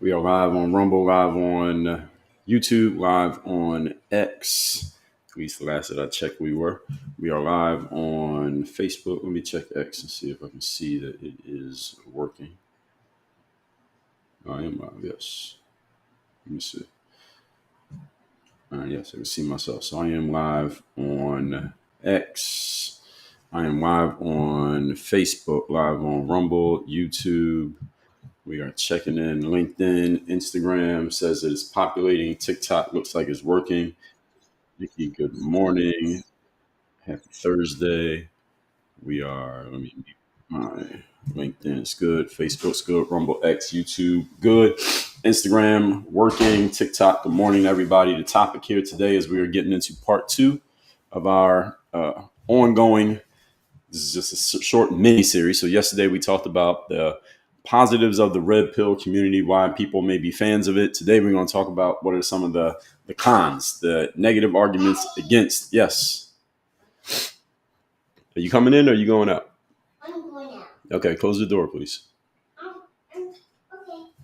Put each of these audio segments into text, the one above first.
We are live on Rumble, live on YouTube, live on X. At least the last that I checked, we were. We are live on Facebook. Let me check X and see if I can see that it is working. I am live, yes. Let me see. Yes, I can see myself. So I am live on X. I am live on Facebook, live on Rumble, YouTube. We are checking in. LinkedIn, Instagram says that it's populating. TikTok looks like it's working. Nikki, good morning. Happy Thursday. We are, let me mute my LinkedIn is good. Facebook's good. Rumble X, YouTube, good. Instagram, working. TikTok, good morning, everybody. The topic here today is we are getting into part 2 of our ongoing. This is just a short mini series. So yesterday we talked about the positives of the red pill community, why people may be fans of it. Today we're going to talk about what are some of the cons, the negative arguments against. Yes. Are you coming in or are you going out? I'm going out. Okay, close the door, please. Okay.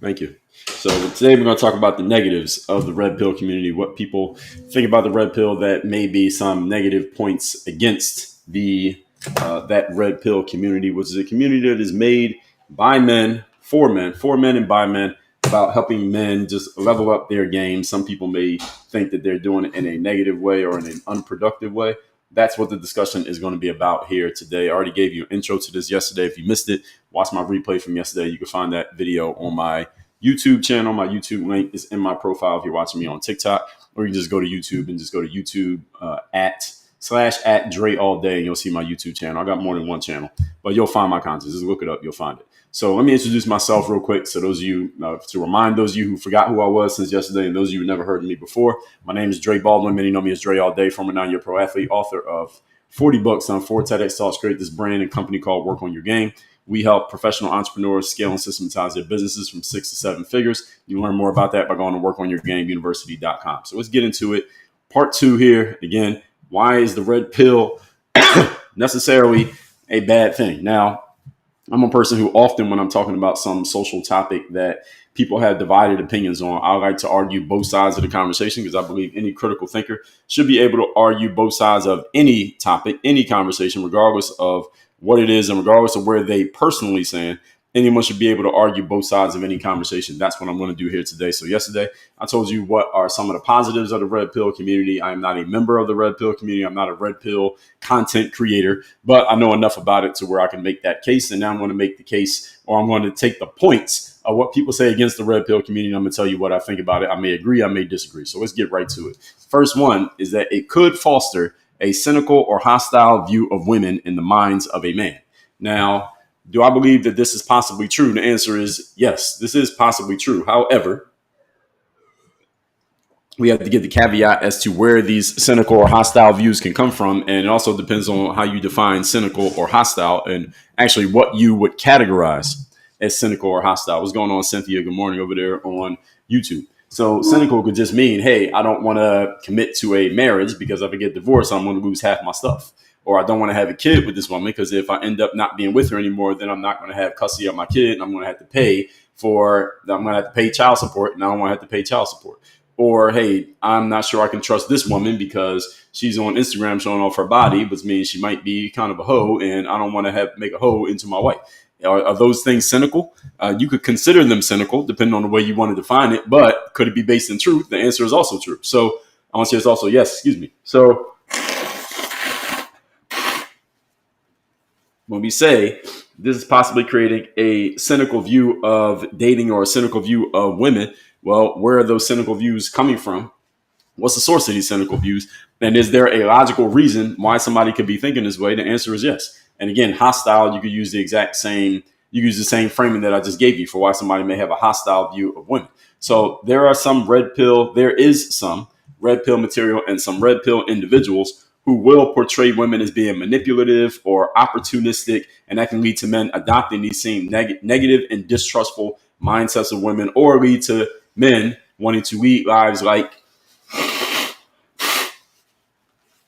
Thank you. So today we're going to talk about the negatives of the red pill community, what people think about the red pill that may be some negative points against the that red pill community, which is a community that is made by men, for men and by men, about helping men just level up their game. Some people may think that they're doing it in a negative way or in an unproductive way. That's what the discussion is going to be about here today. I already gave you an intro to this yesterday. If you missed it, watch my replay from yesterday. You can find that video on my YouTube channel. My YouTube link is in my profile if you're watching me on TikTok, or you can just go to YouTube and just go to YouTube /@ Dre all day, and you'll see my YouTube channel. I got more than one channel, but you'll find my content. Just look it up. You'll find it. So let me introduce myself real quick. So those of you, to remind those of you who forgot who I was since yesterday, and those of you who never heard of me before, my name is Dre Baldwin. Many know me as Dre all day, former 9-year pro athlete, author of 40 books on 4 TEDx talks, create this brand and company called Work on Your Game. We help professional entrepreneurs scale and systematize their businesses from 6 to 7 figures. You learn more about that by going to workonyourgameuniversity.com. So let's get into it. Part 2 here. Again, why is the red pill necessarily a bad thing? Now, I'm a person who often, when I'm talking about some social topic that people have divided opinions on, I like to argue both sides of the conversation because I believe any critical thinker should be able to argue both sides of any topic, any conversation, regardless of what it is and regardless of where they personally stand. Anyone should be able to argue both sides of any conversation. That's what I'm going to do here today. So yesterday, I told you what are some of the positives of the red pill community. I am not a member of the red pill community. I'm not a red pill content creator, but I know enough about it to where I can make that case. And now I'm going to make the case, or I'm going to take the points of what people say against the red pill community. I'm going to tell you what I think about it. I may agree, I may disagree. So let's get right to it. First one is that it could foster a cynical or hostile view of women in the minds of a man. Now, do I believe that this is possibly true? The answer is yes, this is possibly true. However, we have to get the caveat as to where these cynical or hostile views can come from. And it also depends on how you define cynical or hostile and actually what you would categorize as cynical or hostile. What's going on, Cynthia? Good morning over there on YouTube. So cynical could just mean, hey, I don't want to commit to a marriage because if I get divorced, I'm going to lose half my stuff. Or I don't want to have a kid with this woman because if I end up not being with her anymore, then I'm not going to have custody of my kid. And I'm going to have to pay child support. And I don't want to have to pay child support. Or, hey, I'm not sure I can trust this woman because she's on Instagram showing off her body, which means she might be kind of a hoe. And I don't want to make a hoe into my wife. Are those things cynical? You could consider them cynical, depending on the way you want to define it. But could it be based in truth? The answer is also true. So I want to say it's also yes. Excuse me. So when we say this is possibly creating a cynical view of dating or a cynical view of women, well, where are those cynical views coming from? What's the source of these cynical views? And is there a logical reason why somebody could be thinking this way? The answer is yes. And again, hostile, you could use the same framing that I just gave you for why somebody may have a hostile view of women. So there is some red pill material and some red pill individuals who will portray women as being manipulative or opportunistic, and that can lead to men adopting these same negative and distrustful mindsets of women, or lead to men wanting to lead lives like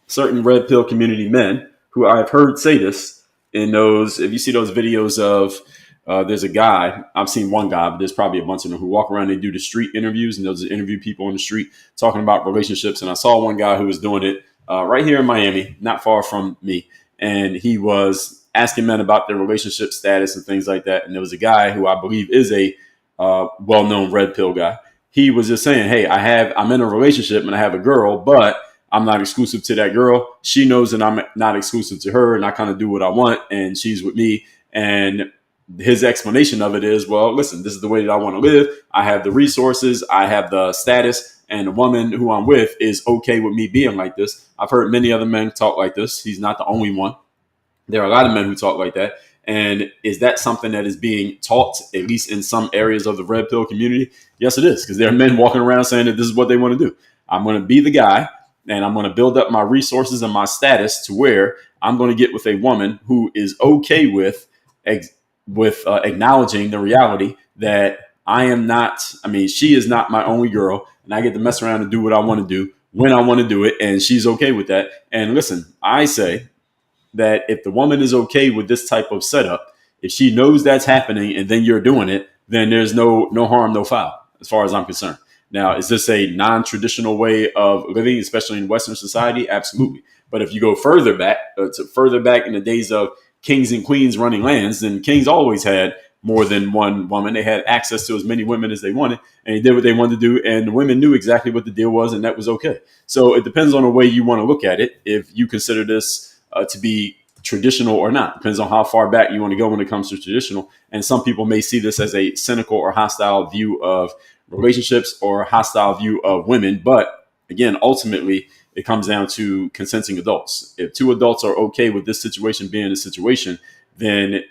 certain red pill community men who I've heard say this in those, if you see those videos of there's a guy, I've seen one guy, but there's probably a bunch of them who walk around, they do the street interviews, and they'll just interview people on the street talking about relationships. And I saw one guy who was doing it right here in Miami, not far from me. And he was asking men about their relationship status and things like that. And there was a guy who I believe is a well-known red pill guy. He was just saying, hey, I'm in a relationship and I have a girl, but I'm not exclusive to that girl. She knows that I'm not exclusive to her, and I kind of do what I want, and she's with me. And his explanation of it is, well, listen, this is the way that I want to live. I have the resources. I have the status, and the woman who I'm with is okay with me being like this. I've heard many other men talk like this. He's not the only one. There are a lot of men who talk like that. And is that something that is being taught, at least in some areas of the red pill community? Yes, it is, because there are men walking around saying that this is what they want to do. I'm going to be the guy, and I'm going to build up my resources and my status to where I'm going to get with a woman who is okay with acknowledging the reality that she is not my only girl, and I get to mess around and do what I want to do when I want to do it, and she's okay with that. And listen, I say that if the woman is okay with this type of setup, if she knows that's happening and then you're doing it, then there's no harm, no foul, as far as I'm concerned. Now, is this a non-traditional way of living, especially in Western society? Absolutely. But if you go further back in the days of kings and queens running lands, then kings always had more than one woman. They had access to as many women as they wanted, and they did what they wanted to do, and the women knew exactly what the deal was, and that was okay. So it depends on the way you want to look at it, if you consider this to be traditional or not. Depends on how far back you want to go when it comes to traditional. And some people may see this as a cynical or hostile view of relationships or a hostile view of women. But again, ultimately, it comes down to consenting adults. If two adults are okay with this situation being a situation, then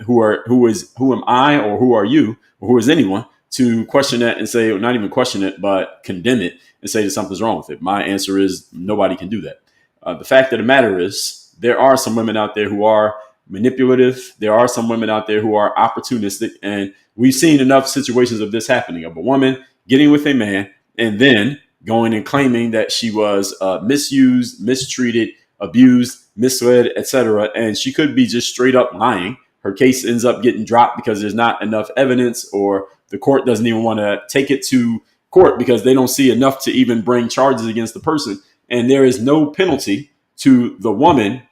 who am I, or who are you, or who is anyone to question that and say, or not even question it, but condemn it and say that something's wrong with it? My answer is nobody can do that. The fact of the matter is, there are some women out there who are manipulative. There are some women out there who are opportunistic. And we've seen enough situations of this happening, of a woman getting with a man and then going and claiming that she was misused, mistreated, abused, misled, etc. And she could be just straight up lying. Her case ends up getting dropped because there's not enough evidence, or the court doesn't even want to take it to court because they don't see enough to even bring charges against the person. And there is no penalty to the woman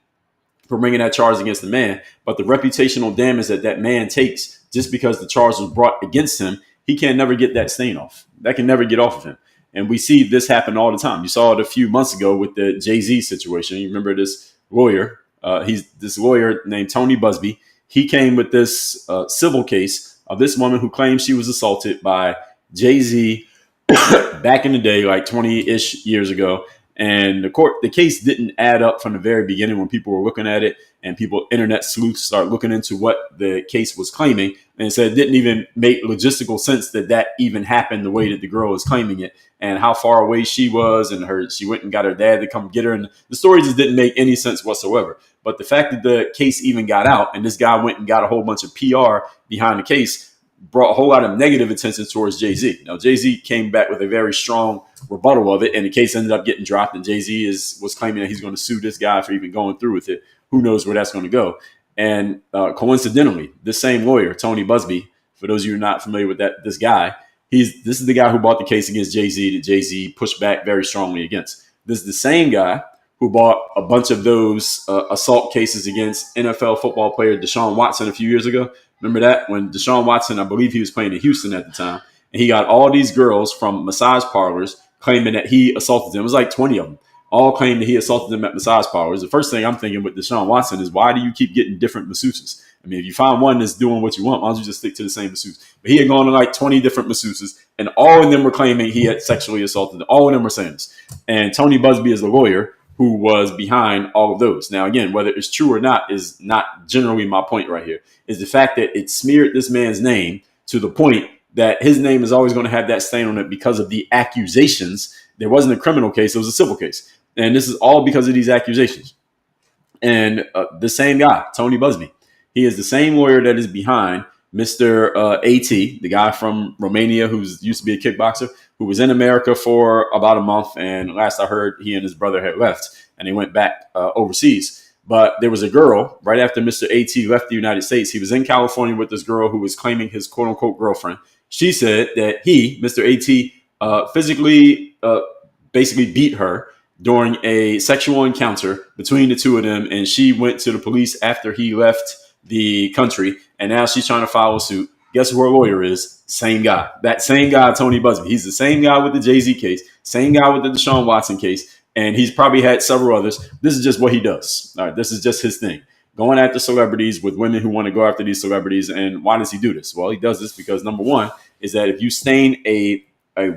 for bringing that charge against the man, but the reputational damage that man takes just because the charge was brought against him, he can never get that stain off. That can never get off of him. And we see this happen all the time. You saw it a few months ago with the Jay-Z situation. You remember this lawyer? He's this lawyer named Tony Busby. He came with this civil case of this woman who claims she was assaulted by Jay-Z back in the day, like 20-ish years ago. And the case didn't add up from the very beginning when people were looking at it, and internet sleuths start looking into what the case was claiming, and said it didn't even make logistical sense that even happened the way that the girl was claiming it, and how far away she was, and she went and got her dad to come get her, and the story just didn't make any sense whatsoever. But the fact that the case even got out, and this guy went and got a whole bunch of PR behind the case, brought a whole lot of negative attention towards Jay-Z. Now, Jay-Z came back with a very strong rebuttal of it, and the case ended up getting dropped, and Jay-Z was claiming that he's going to sue this guy for even going through with it. Who knows where that's going to go? And coincidentally, this same lawyer, Tony Busby, for those of you who are not familiar with this guy, this is the guy who brought the case against Jay-Z that Jay-Z pushed back very strongly against. This is the same guy who brought a bunch of those assault cases against NFL football player Deshaun Watson a few years ago. Remember that? When Deshaun Watson, I believe he was playing in Houston at the time, and he got all these girls from massage parlors claiming that he assaulted them. It was like 20 of them, all claimed that he assaulted them at massage parlors. The first thing I'm thinking with Deshaun Watson is, why do you keep getting different masseuses? I mean, if you find one that's doing what you want, why don't you just stick to the same masseuse? But he had gone to like 20 different masseuses, and all of them were claiming he had sexually assaulted them. All of them were saying this. And Tony Busby is the lawyer who was behind all of those. Now, again, whether it's true or not is not generally my point right here. Is the fact that it smeared this man's name to the point that his name is always going to have that stain on it because of the accusations. There wasn't a criminal case, it was a civil case. And this is all because of these accusations. And the same guy, Tony Busby, he is the same lawyer that is behind Mr. AT, the guy from Romania who used to be a kickboxer, who was in America for about a month. And last I heard, he and his brother had left and they went back overseas. But there was a girl right after Mr. AT left the United States. He was in California with this girl who was claiming his quote unquote girlfriend. She said that he, Mr. AT, physically basically beat her during a sexual encounter between the two of them. And she went to the police after he left the country. And now she's trying to file suit. Guess who her lawyer is? Same guy. That same guy, Tony Busby. He's the same guy with the Jay-Z case, same guy with the Deshaun Watson case. And he's probably had several others. This is just what he does. All right, this is just his thing. Going after celebrities with women who want to go after these celebrities. And why does he do this? Well, he does this because number one is that if you stain a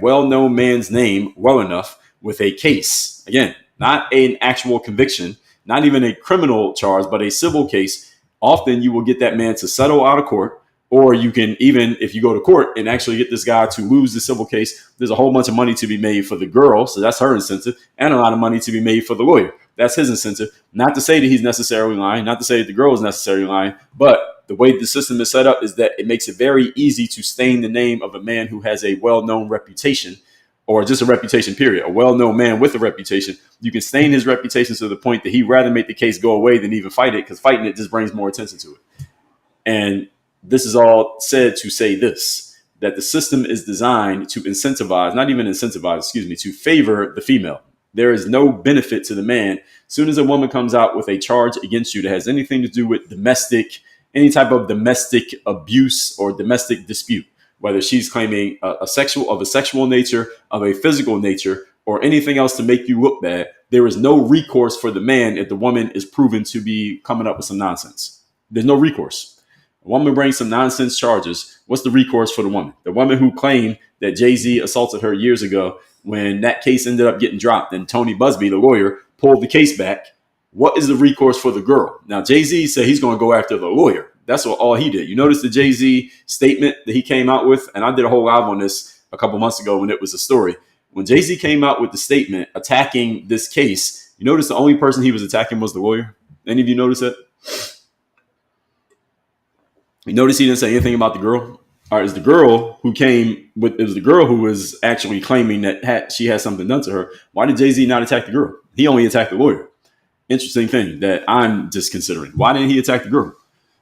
well-known man's name well enough with a case, again, not an actual conviction, not even a criminal charge, but a civil case, often you will get that man to settle out of court. Or you can, even if you go to court and actually get this guy to lose the civil case, there's a whole bunch of money to be made for the girl. So that's her incentive, and a lot of money to be made for the lawyer. That's his incentive. Not to say that he's necessarily lying, not to say that the girl is necessarily lying, but the way the system is set up is that it makes it very easy to stain the name of a man who has a well-known reputation, or just a reputation, period. A well-known man with a reputation. You can stain his reputation to the point that he'd rather make the case go away than even fight it, because fighting it just brings more attention to it. And this is all said to say this, that the system is designed to incentivize, not even incentivize, to favor the female. There is no benefit to the man. As soon as a woman comes out with a charge against you that has anything to do with any type of domestic abuse or domestic dispute, whether she's claiming a sexual nature, of a physical nature, or anything else to make you look bad, there is no recourse for the man if the woman is proven to be coming up with some nonsense. There's no recourse. A woman brings some nonsense charges. What's the recourse for the woman? The woman who claimed that Jay-Z assaulted her years ago, when that case ended up getting dropped and Tony Busby, the lawyer, pulled the case back. What is the recourse for the girl? Now, Jay-Z said he's going to go after the lawyer. That's all he did. You notice the Jay-Z statement that he came out with? And I did a whole live on this a couple months ago when it was a story. When Jay-Z came out with the statement attacking this case, you notice the only person he was attacking was the lawyer? Any of you notice that? You notice he didn't say anything about the girl? All right, it was the girl who was actually claiming that she had something done to her. Why did Jay-Z not attack the girl? He only attacked the lawyer. Interesting thing that I'm just considering. Why didn't he attack the girl?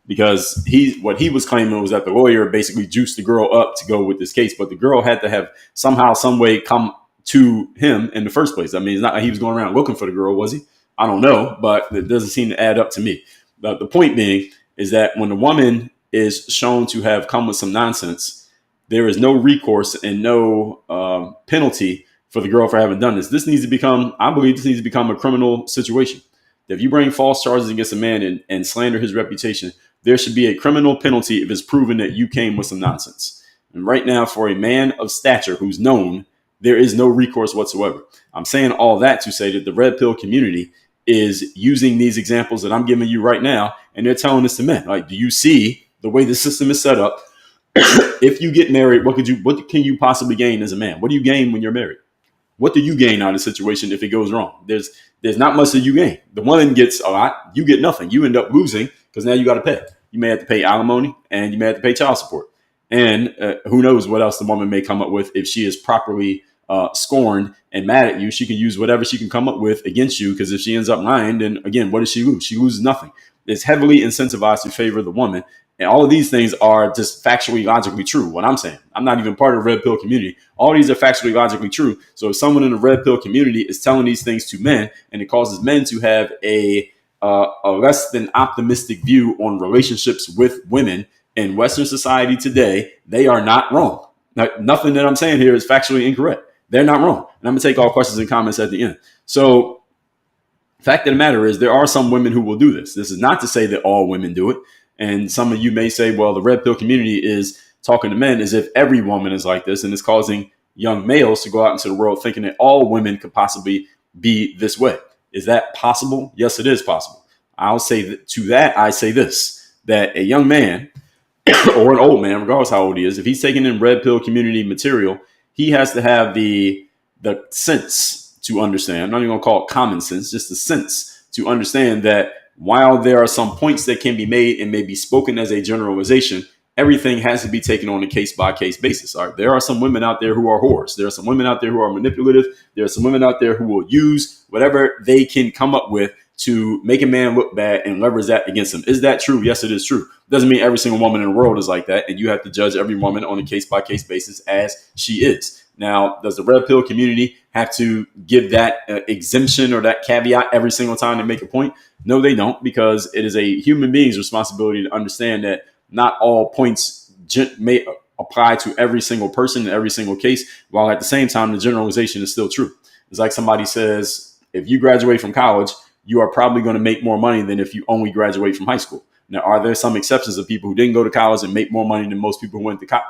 Because what he was claiming was that the lawyer basically juiced the girl up to go with this case, but the girl had to have somehow, some way come to him in the first place. I mean, it's not like he was going around looking for the girl, was he? I don't know, but it doesn't seem to add up to me. But the point being is that when the woman is shown to have come with some nonsense, there is no recourse and no penalty for the girl for having done this. I believe this needs to become a criminal situation. If you bring false charges against a man and slander his reputation, there should be a criminal penalty if it's proven that you came with some nonsense. And right now, for a man of stature who's known, there is no recourse whatsoever. I'm saying all that to say that the red pill community is using these examples that I'm giving you right now, and they're telling this to men. Like, do you see the way the system is set up? If you get married, what can you possibly gain as a man? What do you gain when you're married? What do you gain out of the situation if it goes wrong? There's not much that you gain. The woman gets a lot. You get nothing. You end up losing because now you got to pay. You may have to pay alimony and you may have to pay child support. And who knows what else the woman may come up with if she is properly scorned and mad at you. She can use whatever she can come up with against you, because if she ends up lying, then again, what does she lose? She loses nothing. It's heavily incentivized to favor the woman. And all of these things are just factually, logically true. What I'm saying, I'm not even part of the red pill community. All these are factually, logically true. So if someone in the red pill community is telling these things to men, and it causes men to have a less than optimistic view on relationships with women in Western society today, they are not wrong. Now, nothing that I'm saying here is factually incorrect. They're not wrong. And I'm going to take all questions and comments at the end. So the fact of the matter is, there are some women who will do this. This is not to say that all women do it. And some of you may say, well, the red pill community is talking to men as if every woman is like this, and it's causing young males to go out into the world thinking that all women could possibly be this way. Is that possible? Yes, it is possible. I'll say that to that, I say this, that a young man or an old man, regardless how old he is, if he's taking in red pill community material, he has to have the sense to understand. I'm not even going to call it common sense, just the sense to understand that while there are some points that can be made and may be spoken as a generalization, everything has to be taken on a case-by-case basis. All right? There are some women out there who are whores. There are some women out there who are manipulative. There are some women out there who will use whatever they can come up with to make a man look bad and leverage that against him. Is that true? Yes, it is true. Doesn't mean every single woman in the world is like that, and you have to judge every woman on a case-by-case basis as she is. Now, does the red pill community have to give that exemption or that caveat every single time they make a point? No, they don't, because it is a human being's responsibility to understand that not all points may apply to every single person in every single case, while at the same time, the generalization is still true. It's like somebody says, if you graduate from college, you are probably going to make more money than if you only graduate from high school. Now, are there some exceptions of people who didn't go to college and make more money than most people who went to college?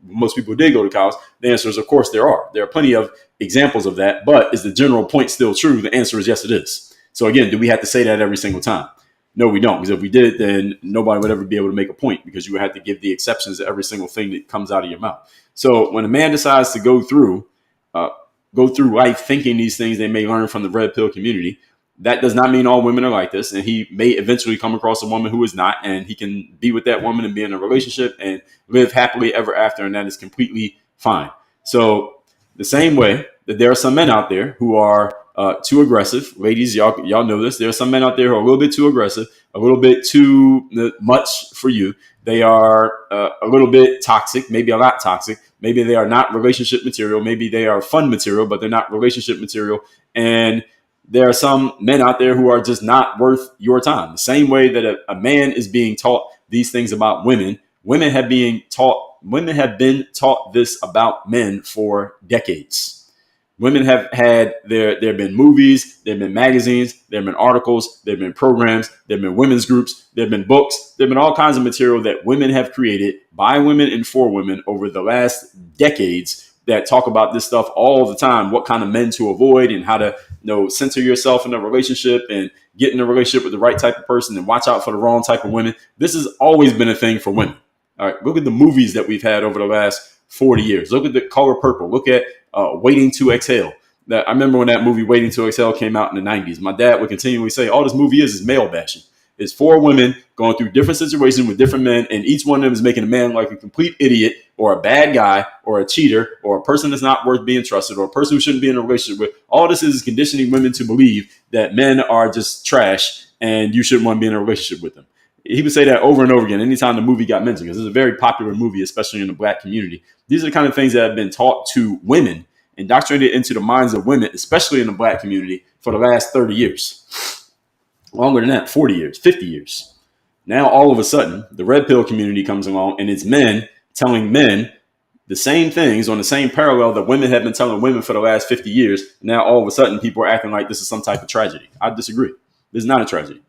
Most people did go to college? The answer is, of course, there are. There are plenty of examples of that. But is the general point still true? The answer is yes, it is. So again, do we have to say that every single time? No, we don't. Because if we did, then nobody would ever be able to make a point, because you would have to give the exceptions to every single thing that comes out of your mouth. So when a man decides to go through life thinking these things they may learn from the red pill community, that does not mean all women are like this. And he may eventually come across a woman who is not, and he can be with that woman and be in a relationship and live happily ever after. And that is completely fine. So the same way that there are some men out there who are too aggressive. Ladies, y'all know this. There are some men out there who are a little bit too aggressive, a little bit too much for you. They are a little bit toxic, maybe a lot toxic. Maybe they are not relationship material. Maybe they are fun material, but they're not relationship material. And there are some men out there who are just not worth your time. The same way that a man is being taught these things about women, women have been taught this about men for decades. Women have had there have been movies, there have been magazines, there have been articles, there have been programs, there have been women's groups, there have been books, there have been all kinds of material that women have created by women and for women over the last decades that talk about this stuff all the time, what kind of men to avoid and how to center yourself in a relationship and get in a relationship with the right type of person and watch out for the wrong type of women. This has always been a thing for women. All right, look at the movies that we've had over the last 40 years. Look at The Color Purple. Look at Waiting to Exhale. I remember when that movie Waiting to Exhale came out in the 90s. My dad would continually say, all this movie is male bashing. It's four women going through different situations with different men, and each one of them is making a man like a complete idiot or a bad guy or a cheater or a person that's not worth being trusted or a person who shouldn't be in a relationship with. All this is conditioning women to believe that men are just trash and you shouldn't want to be in a relationship with them. He would say that over and over again anytime the movie got mentioned, because it's a very popular movie, especially in the black community. These are the kind of things that have been taught to women, indoctrinated into the minds of women, especially in the black community, for the last 30 years. Longer than that, 40 years, 50 years. Now, all of a sudden, the red pill community comes along, and it's men telling men the same things on the same parallel that women have been telling women for the last 50 years. Now, all of a sudden, people are acting like this is some type of tragedy. I disagree. This is not a tragedy.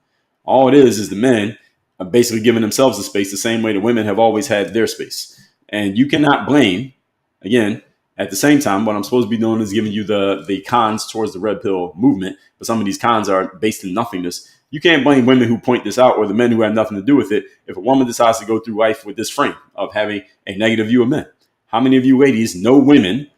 All it is the men are basically giving themselves a space the same way the women have always had their space. And you cannot blame, again, at the same time, what I'm supposed to be doing is giving you the cons towards the red pill movement, but some of these cons are based in nothingness. You can't blame women who point this out or the men who have nothing to do with it if a woman decides to go through life with this frame of having a negative view of men. How many of you ladies know women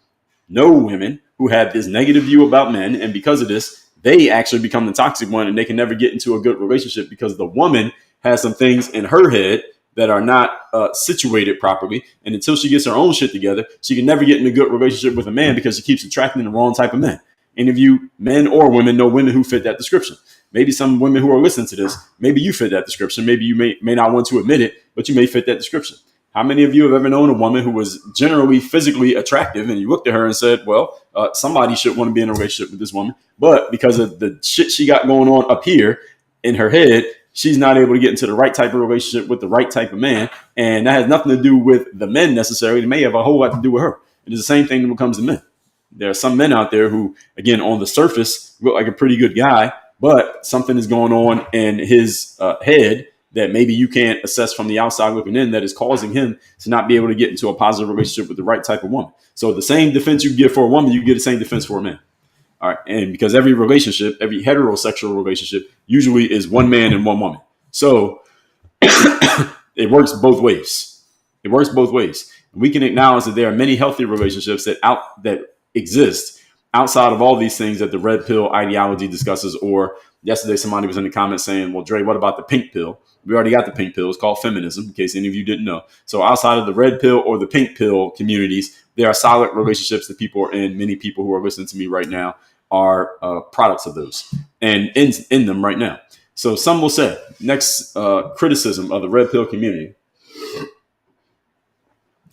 who have this negative view about men, and because of this, they actually become the toxic one and they can never get into a good relationship because the woman has some things in her head that are not situated properly. And until she gets her own shit together, she can never get in a good relationship with a man because she keeps attracting the wrong type of men. Any of you men or women know women who fit that description. Maybe some women who are listening to this, maybe you fit that description. Maybe you may not want to admit it, but you may fit that description. How many of you have ever known a woman who was generally physically attractive and you looked at her and said, well, somebody should want to be in a relationship with this woman, but because of the shit she got going on up here in her head, she's not able to get into the right type of relationship with the right type of man. And that has nothing to do with the men necessarily. It may have a whole lot to do with her. It is the same thing when it comes to men. There are some men out there who, again, on the surface look like a pretty good guy, but something is going on in his head that maybe you can't assess from the outside looking in that is causing him to not be able to get into a positive relationship with the right type of woman. So the same defense you give for a woman, you get the same defense for a man. All right. And because every relationship, every heterosexual relationship usually is one man and one woman. So it works both ways. It works both ways. And we can acknowledge that there are many healthy relationships that exist outside of all these things that the red pill ideology discusses. Or yesterday, somebody was in the comments saying, well, Dre, what about the pink pill? We already got the pink pill. It's called feminism, in case any of you didn't know. So outside of the red pill or the pink pill communities, there are solid relationships that people are in. Many people who are listening to me right now are products of those and in them right now. So some will say, next criticism of the red pill community.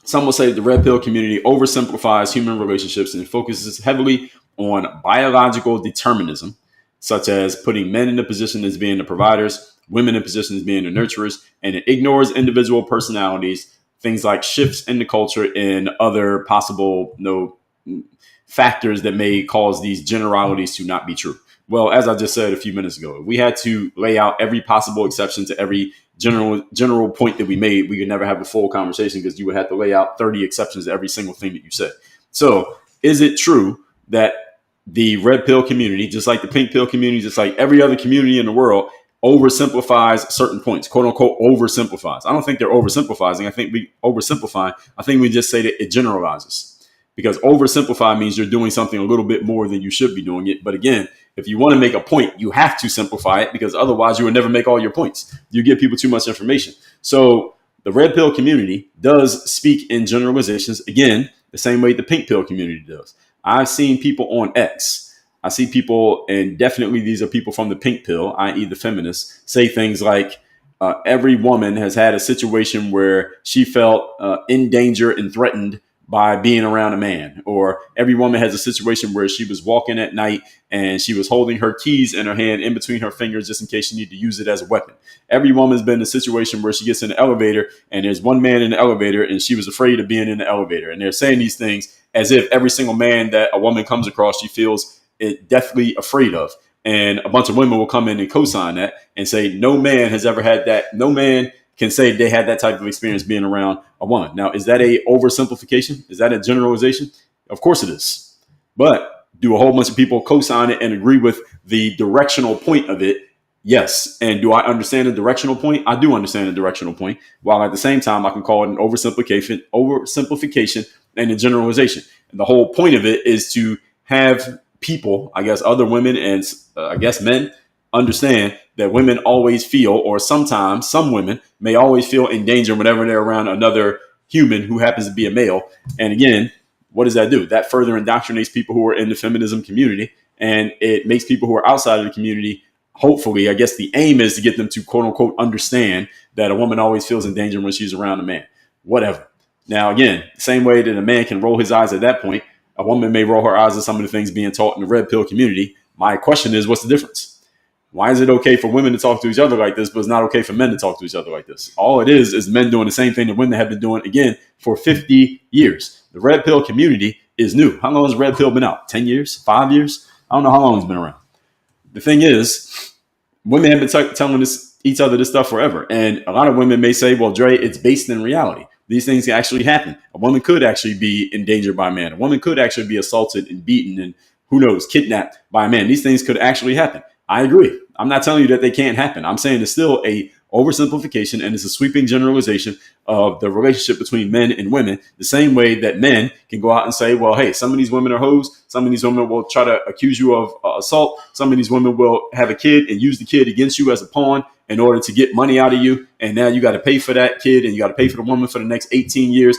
Some will say the red pill community oversimplifies human relationships and focuses heavily on biological determinism, such as putting men in a position as being the providers, women in positions as being the nurturers, and it ignores individual personalities, things like shifts in the culture and other possible factors that may cause these generalities to not be true. Well, as I just said a few minutes ago, if we had to lay out every possible exception to every general point that we made, we could never have a full conversation because you would have to lay out 30 exceptions to every single thing that you said. So is it true that the red pill community, just like the pink pill community, just like every other community in the world, oversimplifies certain points, quote unquote, oversimplifies? I don't think they're oversimplifying. I think we just say that it generalizes. Because oversimplify means you're doing something a little bit more than you should be doing it. But again, if you want to make a point, you have to simplify it because otherwise you would never make all your points. You give people too much information. So the red pill community does speak in generalizations, again, the same way the pink pill community does. I've seen people on X. I see people, and definitely these are people from the pink pill, i.e. the feminists, say things like, every woman has had a situation where she felt in danger and threatened by being around a man, or every woman has a situation where she was walking at night and she was holding her keys in her hand in between her fingers just in case she needed to use it as a weapon. Every woman's been in a situation where she gets in the elevator and there's one man in the elevator and she was afraid of being in the elevator. And they're saying these things as if every single man that a woman comes across, she feels it deathly afraid of. And a bunch of women will come in and co-sign that and say, no man has ever had that. No man can say they had that type of experience being around a woman. Now, is that a oversimplification? Is that a generalization? Of course it is. But do a whole bunch of people co-sign it and agree with the directional point of it? Yes. And do I understand the directional point? I do understand the directional point, while at the same time I can call it an oversimplification and a generalization. And the whole point of it is to have people, I guess other women and I guess men, understand that women always feel, or sometimes some women may always feel in danger whenever they're around another human who happens to be a male. And again, what does that do? That further indoctrinates people who are in the feminism community, and it makes people who are outside of the community, hopefully, I guess the aim is to get them to quote unquote understand that a woman always feels in danger when she's around a man, whatever. Now, again, same way that a man can roll his eyes at that point, a woman may roll her eyes at some of the things being taught in the red pill community. My question is, what's the difference? Why is it okay for women to talk to each other like this, but it's not okay for men to talk to each other like this? All it is men doing the same thing that women have been doing, again, for 50 years. The red pill community is new. How long has red pill been out? 10 years? 5 years? I don't know how long it's been around. The thing is, women have been telling each other this stuff forever. And a lot of women may say, well, Dre, it's based in reality. These things actually happen. A woman could actually be endangered by a man. A woman could actually be assaulted and beaten and, who knows, kidnapped by a man. These things could actually happen. I agree. I'm not telling you that they can't happen. I'm saying it's still a oversimplification and it's a sweeping generalization of the relationship between men and women, the same way that men can go out and say, well, hey, some of these women are hoes. Some of these women will try to accuse you of assault. Some of these women will have a kid and use the kid against you as a pawn in order to get money out of you. And now you got to pay for that kid and you got to pay for the woman for the next 18 years.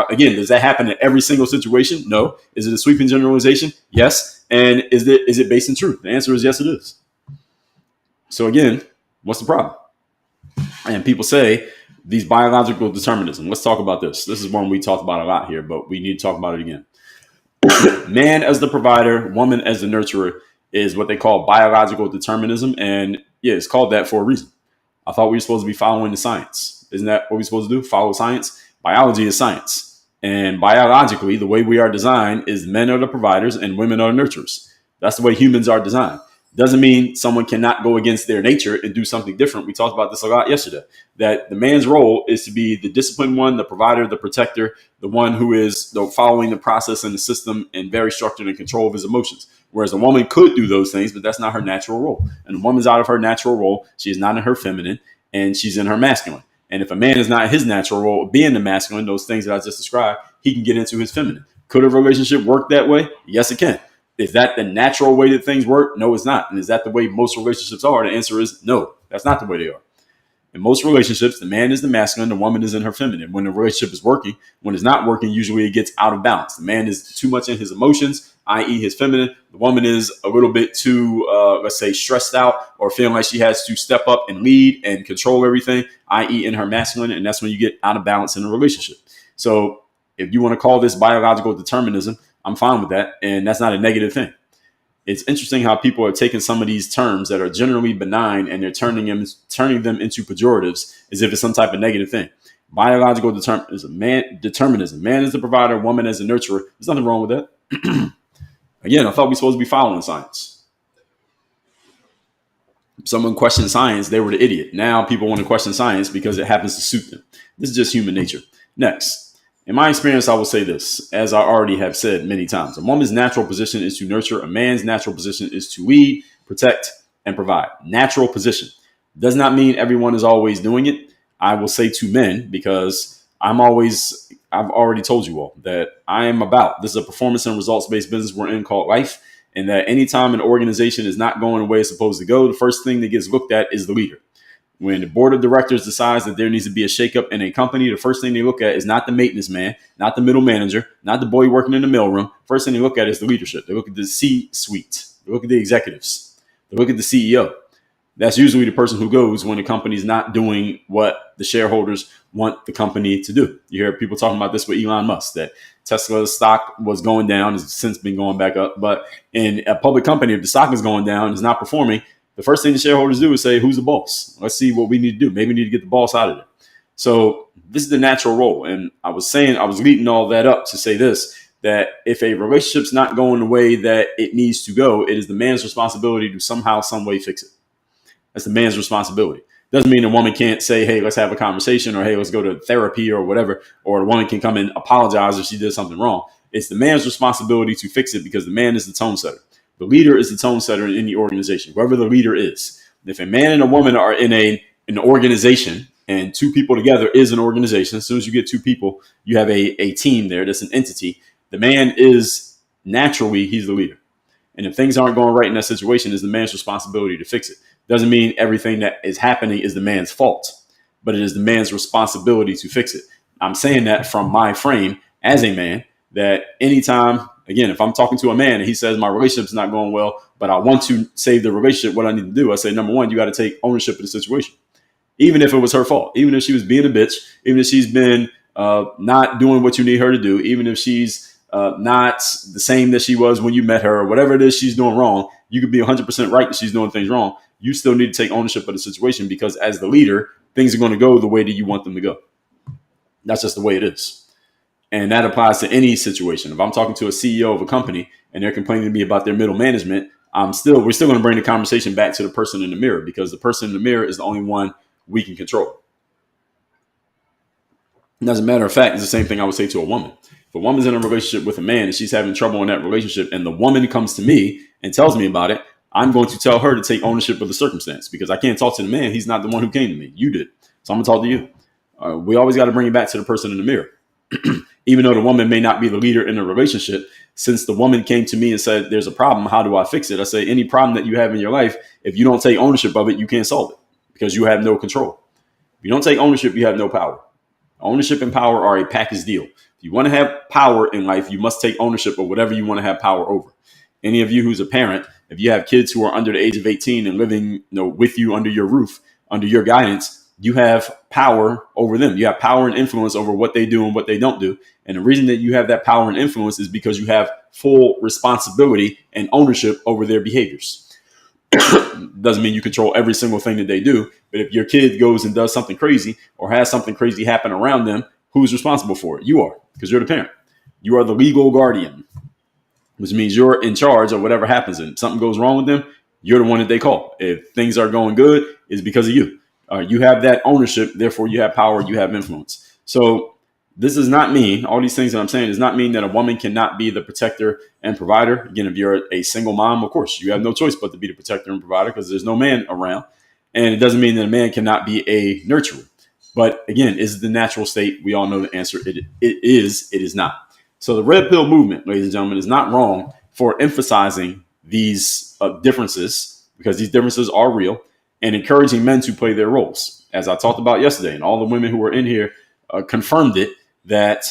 Again, does that happen in every single situation? No. Is it a sweeping generalization? Yes. And is it based in truth? The answer is yes, it is. So again, what's the problem? And people say these biological determinism. Let's talk about this. This is one we talked about a lot here, but we need to talk about it again. Man as the provider, woman as the nurturer is what they call biological determinism. And yeah, it's called that for a reason. I thought we were supposed to be following the science. Isn't that what we're supposed to do? Follow science? Biology is science. And biologically, the way we are designed is men are the providers and women are the nurturers. That's the way humans are designed. Doesn't mean someone cannot go against their nature and do something different. We talked about this a lot yesterday, that the man's role is to be the disciplined one, the provider, the protector, the one who is following the process and the system and very structured in control of his emotions. Whereas a woman could do those things, but that's not her natural role. And the woman's out of her natural role. She is not in her feminine and she's in her masculine. And if a man is not in his natural role, being the masculine, those things that I just described, he can get into his feminine. Could a relationship work that way? Yes, it can. Is that the natural way that things work? No, it's not. And is that the way most relationships are? The answer is no, that's not the way they are. In most relationships, the man is the masculine, the woman is in her feminine. When the relationship is working, when it's not working, usually it gets out of balance. The man is too much in his emotions, i.e. his feminine. The woman is a little bit too, let's say, stressed out or feeling like she has to step up and lead and control everything, i.e. in her masculine. And that's when you get out of balance in a relationship. So if you want to call this biological determinism, I'm fine with that. And that's not a negative thing. It's interesting how people are taking some of these terms that are generally benign and they're turning them into pejoratives as if it's some type of negative thing. Biological determinism, determinism. Man is the provider, woman as the nurturer. There's nothing wrong with that. Again, I thought we were supposed to be following science. If someone questioned science, they were the idiot. Now people want to question science because it happens to suit them. This is just human nature. Next. In my experience, I will say this, as I already have said many times. A woman's natural position is to nurture. A man's natural position is to lead, protect, and provide. Natural position. Does not mean everyone is always doing it. I will say to men, because I've already told you all that I am about, this is a performance and results-based business we're in called life, and that anytime an organization is not going the way it's supposed to go, the first thing that gets looked at is the leader. When the board of directors decides that there needs to be a shakeup in a company, the first thing they look at is not the maintenance man, not the middle manager, not the boy working in the mailroom. First thing they look at is the leadership. They look at the C-suite. They look at the executives. They look at the CEO. That's usually the person who goes when the company's not doing what the shareholders want the company to do. You hear people talking about this with Elon Musk, that Tesla's stock was going down, has since been going back up. But in a public company, if the stock is going down, it's not performing, the first thing the shareholders do is say, who's the boss? Let's see what we need to do. Maybe we need to get the boss out of it. So this is the natural role. And I was leading all that up to say this, that if a relationship's not going the way that it needs to go, it is the man's responsibility to somehow, some way fix it. That's the man's responsibility. Doesn't mean a woman can't say, hey, let's have a conversation, or hey, let's go to therapy or whatever, or a woman can come and apologize if she did something wrong. It's the man's responsibility to fix it because the man is the tone setter. The leader is the tone setter in the organization, whoever the leader is. If a man and a woman are in an organization, and two people together is an organization, as soon as you get two people, you have a team there. That's an entity. The man is naturally, he's the leader. And if things aren't going right in that situation, it's the man's responsibility to fix it. Doesn't mean everything that is happening is the man's fault, but it is the man's responsibility to fix it. I'm saying that from my frame as a man, that anytime, again, if I'm talking to a man and he says my relationship's not going well, but I want to save the relationship, what I need to do, I say, number one, you got to take ownership of the situation. Even if it was her fault, even if she was being a bitch, even if she's been not doing what you need her to do, even if she's not the same that she was when you met her, or whatever it is she's doing wrong, you could be 100% right that she's doing things wrong. You still need to take ownership of the situation because as the leader, things are going to go the way that you want them to go. That's just the way it is. And that applies to any situation. If I'm talking to a CEO of a company and they're complaining to me about their middle management, we're still going to bring the conversation back to the person in the mirror because the person in the mirror is the only one we can control. And as a matter of fact, it's the same thing I would say to a woman. If a woman's in a relationship with a man and she's having trouble in that relationship and the woman comes to me and tells me about it, I'm going to tell her to take ownership of the circumstance because I can't talk to the man. He's not the one who came to me. You did. So I'm going to talk to you. We always got to bring it back to the person in the mirror. Even though the woman may not be the leader in the relationship, since the woman came to me and said, there's a problem, how do I fix it? I say, any problem that you have in your life, if you don't take ownership of it, you can't solve it because you have no control. If you don't take ownership, you have no power. Ownership and power are a package deal. If you want to have power in life, you must take ownership of whatever you want to have power over. Any of you who's a parent, if you have kids who are under the age of 18 and living with you under your roof, under your guidance, you have power over them. You have power and influence over what they do and what they don't do. And the reason that you have that power and influence is because you have full responsibility and ownership over their behaviors. Doesn't mean you control every single thing that they do. But if your kid goes and does something crazy or has something crazy happen around them, who's responsible for it? You are, because you're the parent. You are the legal guardian, which means you're in charge of whatever happens. And if something goes wrong with them, you're the one that they call. If things are going good, it's because of you. You have that ownership. Therefore, you have power. You have influence. So this does not mean, all these things that I'm saying does not mean that a woman cannot be the protector and provider. Again, if you're a single mom, of course, you have no choice but to be the protector and provider because there's no man around. And it doesn't mean that a man cannot be a nurturer. But again, is it the natural state? We all know the answer. It is. It is not. So the red pill movement, ladies and gentlemen, is not wrong for emphasizing these differences because these differences are real and encouraging men to play their roles. As I talked about yesterday, and all the women who were in here confirmed it, that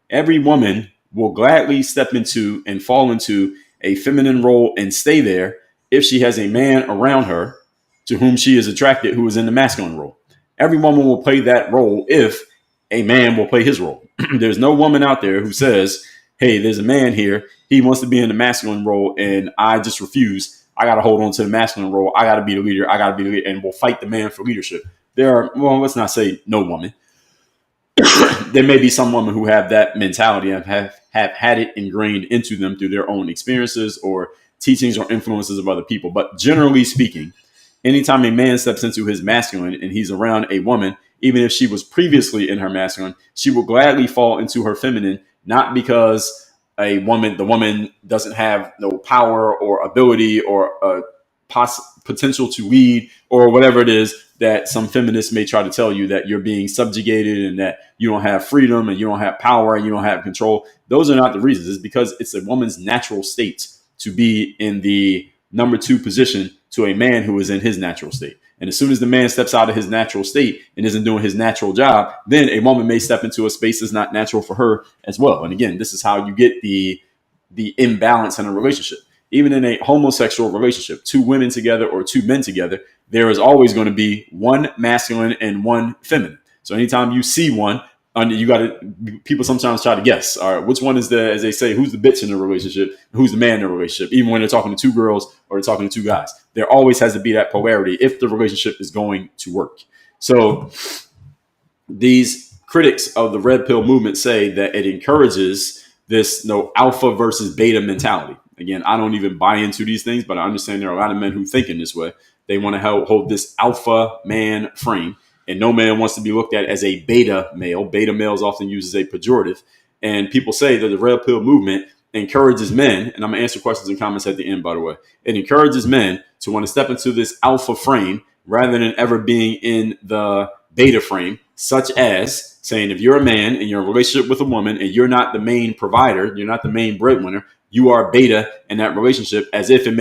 every woman will gladly step into and fall into a feminine role and stay there if she has a man around her to whom she is attracted who is in the masculine role. Every woman will play that role if a man will play his role. There's no woman out there who says, hey, there's a man here. He wants to be in the masculine role and I just refuse. I got to hold on to the masculine role. I got to be the leader. I got to be the leader, and we'll fight the man for leadership. There are, well, let's not say no woman. There may be some women who have that mentality and have had it ingrained into them through their own experiences or teachings or influences of other people. But generally speaking, anytime a man steps into his masculine and he's around a woman, even if she was previously in her masculine, she will gladly fall into her feminine, not because the woman doesn't have no power or ability or potential to lead or whatever it is that some feminists may try to tell you, that you're being subjugated and that you don't have freedom and you don't have power and you don't have control. Those are not the reasons. It's because it's a woman's natural state to be in the number 2 position to a man who is in his natural state. And as soon as the man steps out of his natural state and isn't doing his natural job, then a woman may step into a space that's not natural for her as well. And again, this is how you get the imbalance in a relationship. Even in a homosexual relationship, 2 women together or 2 men together, there is always going to be one masculine and one feminine. So anytime you see one, people sometimes try to guess, all right, which one is as they say, who's the bitch in the relationship, who's the man in the relationship, even when they're talking to 2 girls or they're talking to 2 guys. There always has to be that polarity if the relationship is going to work. So these critics of the red pill movement say that it encourages this alpha versus beta mentality. Again, I don't even buy into these things, but I understand there are a lot of men who think in this way. They want to hold this alpha man frame, and no man wants to be looked at as a beta male. Beta male is often used as a pejorative. And people say that the red pill movement encourages men, and I'm going to answer questions and comments at the end, by the way. It encourages men to want to step into this alpha frame rather than ever being in the beta frame, such as saying if you're a man and you're in a relationship with a woman and you're not the main provider, you're not the main breadwinner, you are beta in that relationship, as if it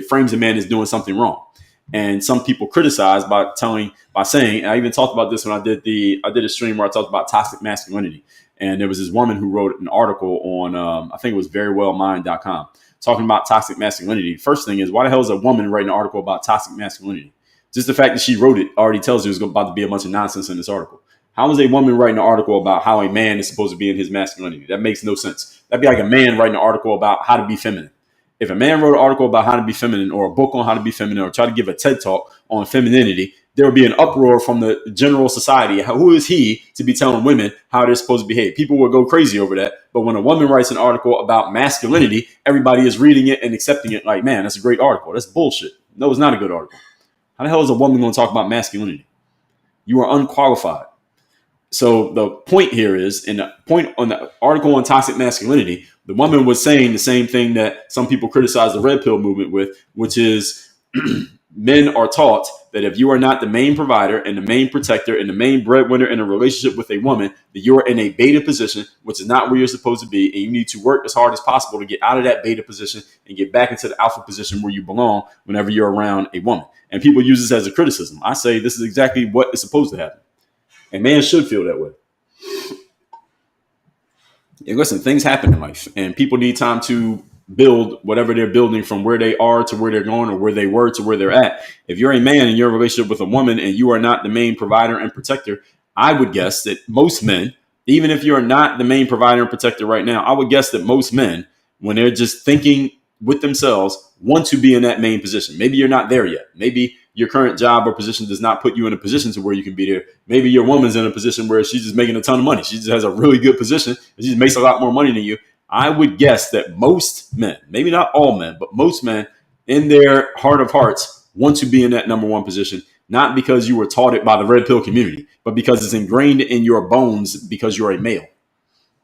frames the man as doing something wrong. And some people criticize by saying, I even talked about this when I did a stream where I talked about toxic masculinity. And there was this woman who wrote an article on, I think it was verywellmind.com, talking about toxic masculinity. First thing is, why the hell is a woman writing an article about toxic masculinity? Just the fact that she wrote it already tells you there's about to be a bunch of nonsense in this article. How is a woman writing an article about how a man is supposed to be in his masculinity? That makes no sense. That'd be like a man writing an article about how to be feminine. If a man wrote an article about how to be feminine, or a book on how to be feminine, or try to give a TED talk on femininity, there would be an uproar from the general society. Who is he to be telling women how they're supposed to behave? People would go crazy over that. But when a woman writes an article about masculinity, everybody is reading it and accepting it like, man, that's a great article. That's bullshit. No, it's not a good article. How the hell is a woman going to talk about masculinity? You are unqualified. So the point here is, in the point on the article on toxic masculinity, the woman was saying the same thing that some people criticize the red pill movement with, which is men are taught that if you are not the main provider and the main protector and the main breadwinner in a relationship with a woman, that you're in a beta position, which is not where you're supposed to be. And you need to work as hard as possible to get out of that beta position and get back into the alpha position where you belong whenever you're around a woman. And people use this as a criticism. I say this is exactly what is supposed to happen. A man should feel that way. And listen, things happen in life, and people need time to build whatever they're building from where they are to where they're going, or where they were to where they're at. If you're a man and you're in a relationship with a woman and you are not the main provider and protector, I would guess that most men, even if you're not the main provider and protector right now, I would guess that most men, when they're just thinking with themselves, want to be in that main position. Maybe you're not there yet. Maybe your current job or position does not put you in a position to where you can be there. Maybe your woman's in a position where she's just making a ton of money. She just has a really good position, and she just makes a lot more money than you. I would guess that most men, maybe not all men, but most men in their heart of hearts want to be in that number 1 position, not because you were taught it by the red pill community, but because it's ingrained in your bones because you're a male.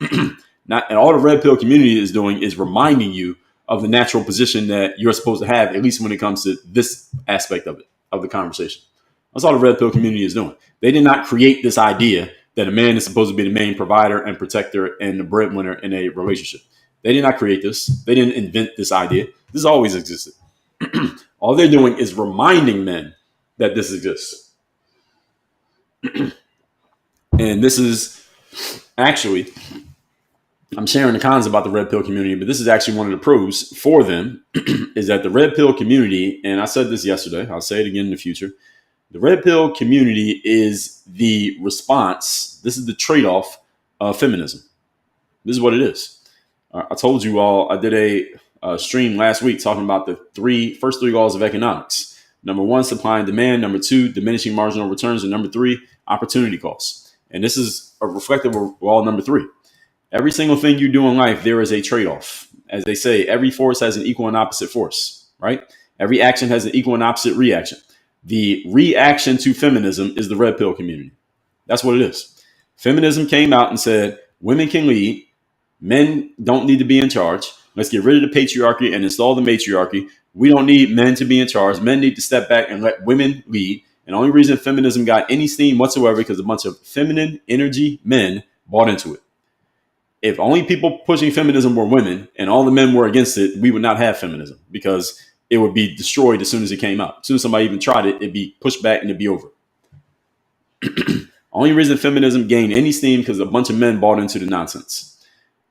And all the red pill community is doing is reminding you of the natural position that you're supposed to have, at least when it comes to this aspect of it, of the conversation. That's all the red pill community is doing. They did not create this idea that a man is supposed to be the main provider and protector and the breadwinner in a relationship. They did not create this. They didn't invent this idea. This has always existed. All they're doing is reminding men that this exists. And this is actually I'm sharing the cons about the red pill community, but this is actually one of the pros for them is that the red pill community, and I said this yesterday, I'll say it again in the future. The red pill community is the response. This is the trade-off of feminism. This is what it is. I told you all, I did a stream last week talking about the first three laws of economics. Number one, supply and demand. Number two, diminishing marginal returns. And number three, opportunity costs. And this is a reflective of law number three. Every single thing you do in life, there is a trade-off. As they say, every force has an equal and opposite force, right? Every action has an equal and opposite reaction. The reaction to feminism is the red pill community. That's what it is. Feminism came out and said, women can lead. Men don't need to be in charge. Let's get rid of the patriarchy and install the matriarchy. We don't need men to be in charge. Men need to step back and let women lead. And the only reason feminism got any steam whatsoever because a bunch of feminine energy men bought into it. If only people pushing feminism were women and all the men were against it, we would not have feminism because it would be destroyed as soon as it came out. As soon as somebody even tried it, it'd be pushed back and it'd be over. Only reason feminism gained any steam because a bunch of men bought into the nonsense.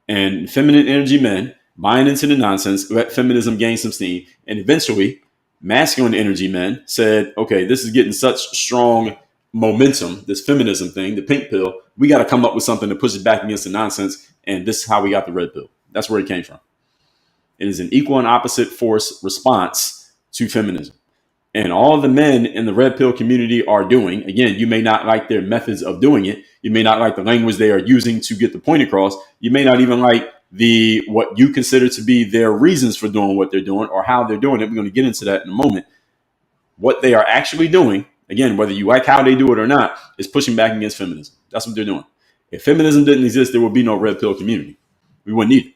And feminine energy men buying into the nonsense let feminism gain some steam. And eventually, masculine energy men said, okay, this is getting such strong momentum, this feminism thing, the pink pill. We got to come up with something to push it back against the nonsense. And this is how we got the red pill. That's where it came from. It is an equal and opposite force response to feminism. And all the men in the red pill community are doing, again, you may not like their methods of doing it. You may not like the language they are using to get the point across. You may not even like what you consider to be their reasons for doing what they're doing or how they're doing it. We're going to get into that in a moment. What they are actually doing, again, whether you like how they do it or not, is pushing back against feminism. That's what they're doing. If feminism didn't exist, there would be no red pill community. We wouldn't need it.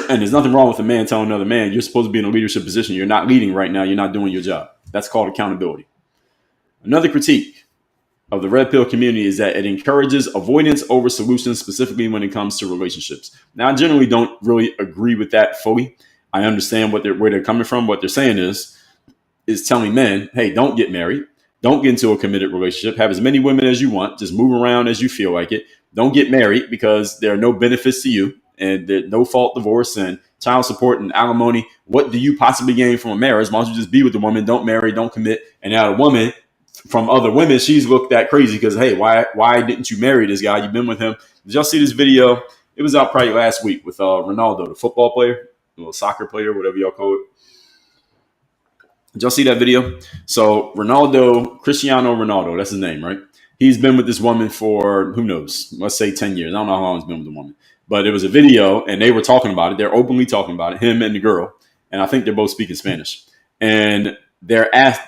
And there's nothing wrong with a man telling another man, you're supposed to be in a leadership position. You're not leading right now. You're not doing your job. That's called accountability. Another critique of the red pill community is that it encourages avoidance over solutions, specifically when it comes to relationships. Now, I generally don't really agree with that fully. I understand where they're coming from. What they're saying is telling men, hey, don't get married. Don't get into a committed relationship. Have as many women as you want. Just move around as you feel like it. Don't get married because there are no benefits to you. And no fault divorce and child support and alimony. What do you possibly gain from a marriage? Why don't you just be with the woman? Don't marry, don't commit. And now the woman from other women, she's looked at crazy because, hey, why didn't you marry this guy? You've been with him. Did y'all see this video? It was out probably last week with Ronaldo, the football player, the little soccer player, whatever y'all call it. Did y'all see that video? So Cristiano Ronaldo, that's his name, right? He's been with this woman for, who knows, let's say 10 years. I don't know how long he's been with the woman. But it was a video, and they were talking about it. They're openly talking about it, him and the girl. And I think they're both speaking Spanish. And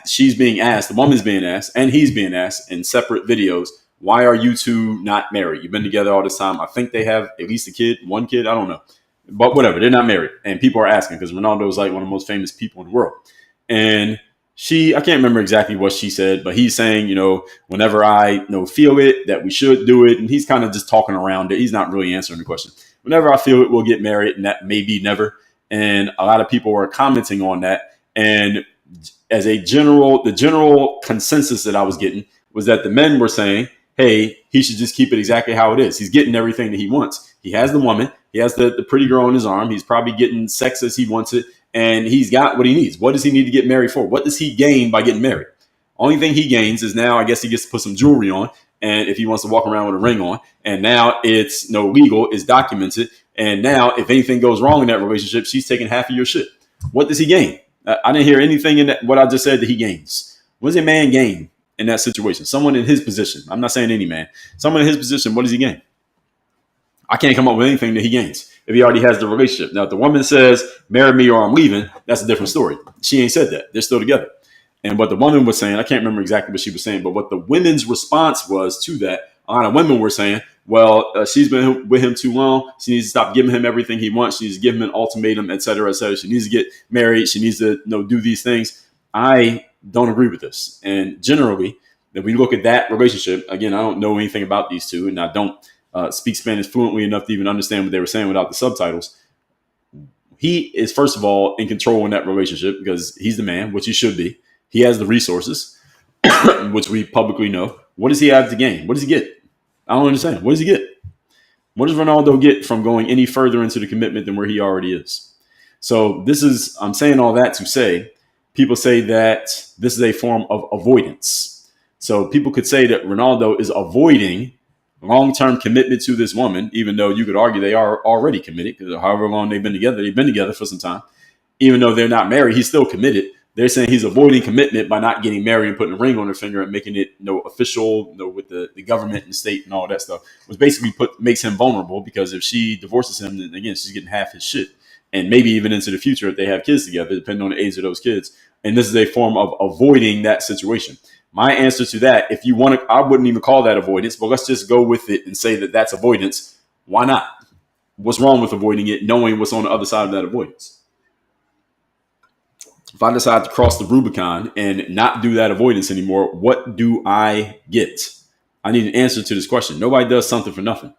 she's being asked, the woman's being asked, and he's being asked in separate videos, why are you two not married? You've been together all this time. I think they have at least one kid. I don't know. But whatever, they're not married. And people are asking because Ronaldo is like one of the most famous people in the world. And I can't remember exactly what she said, but he's saying, whenever I feel it, that we should do it. And he's kind of just talking around it. He's not really answering the question. Whenever I feel it, we'll get married, and that may be never. And a lot of people were commenting on that. And as the general consensus that I was getting was that the men were saying, hey, he should just keep it exactly how it is. He's getting everything that he wants. He has the woman. He has the pretty girl on his arm. He's probably getting sex as he wants it. And he's got what he needs. What does he need to get married for? What does he gain by getting married? Only thing he gains is now I guess he gets to put some jewelry on. And if he wants to walk around with a ring on. And now it's legal. It's documented. And now if anything goes wrong in that relationship, she's taking half of your shit. What does he gain? I didn't hear anything in what I just said that he gains. What does a man gain in that situation? Someone in his position. I'm not saying any man. Someone in his position, what does he gain? I can't come up with anything that he gains if he already has the relationship. Now, if the woman says, marry me or I'm leaving, that's a different story. She ain't said that. They're still together. And what the woman was saying, I can't remember exactly what she was saying, but what the women's response was to that, a lot of women were saying, well, she's been with him too long. She needs to stop giving him everything he wants. She needs to give him an ultimatum, et cetera, et cetera. She needs to get married. She needs to do these things. I don't agree with this. And generally, if we look at that relationship, again, I don't know anything about these two, and I don't speak Spanish fluently enough to even understand what they were saying without the subtitles. He is, first of all, in control in that relationship because he's the man, which he should be. He has the resources, which we publicly know. What does he have to gain? What does he get? I don't understand. What does he get? What does Ronaldo get from going any further into the commitment than where he already is? So I'm saying all that to say, people say that this is a form of avoidance. So people could say that Ronaldo is avoiding long-term commitment to this woman, even though you could argue they are already committed, because however long they've been together for some time. Even though they're not married, he's still committed. They're saying he's avoiding commitment by not getting married and putting a ring on her finger and making it official, with the government and state and all that stuff, which basically makes him vulnerable, because if she divorces him, then again, she's getting half his shit. And maybe even into the future if they have kids together, depending on the age of those kids. And this is a form of avoiding that situation. My answer to that, if you want to, I wouldn't even call that avoidance, but let's just go with it and say that that's avoidance. Why not? What's wrong with avoiding it, knowing what's on the other side of that avoidance? If I decide to cross the Rubicon and not do that avoidance anymore, what do I get? I need an answer to this question. Nobody does something for nothing.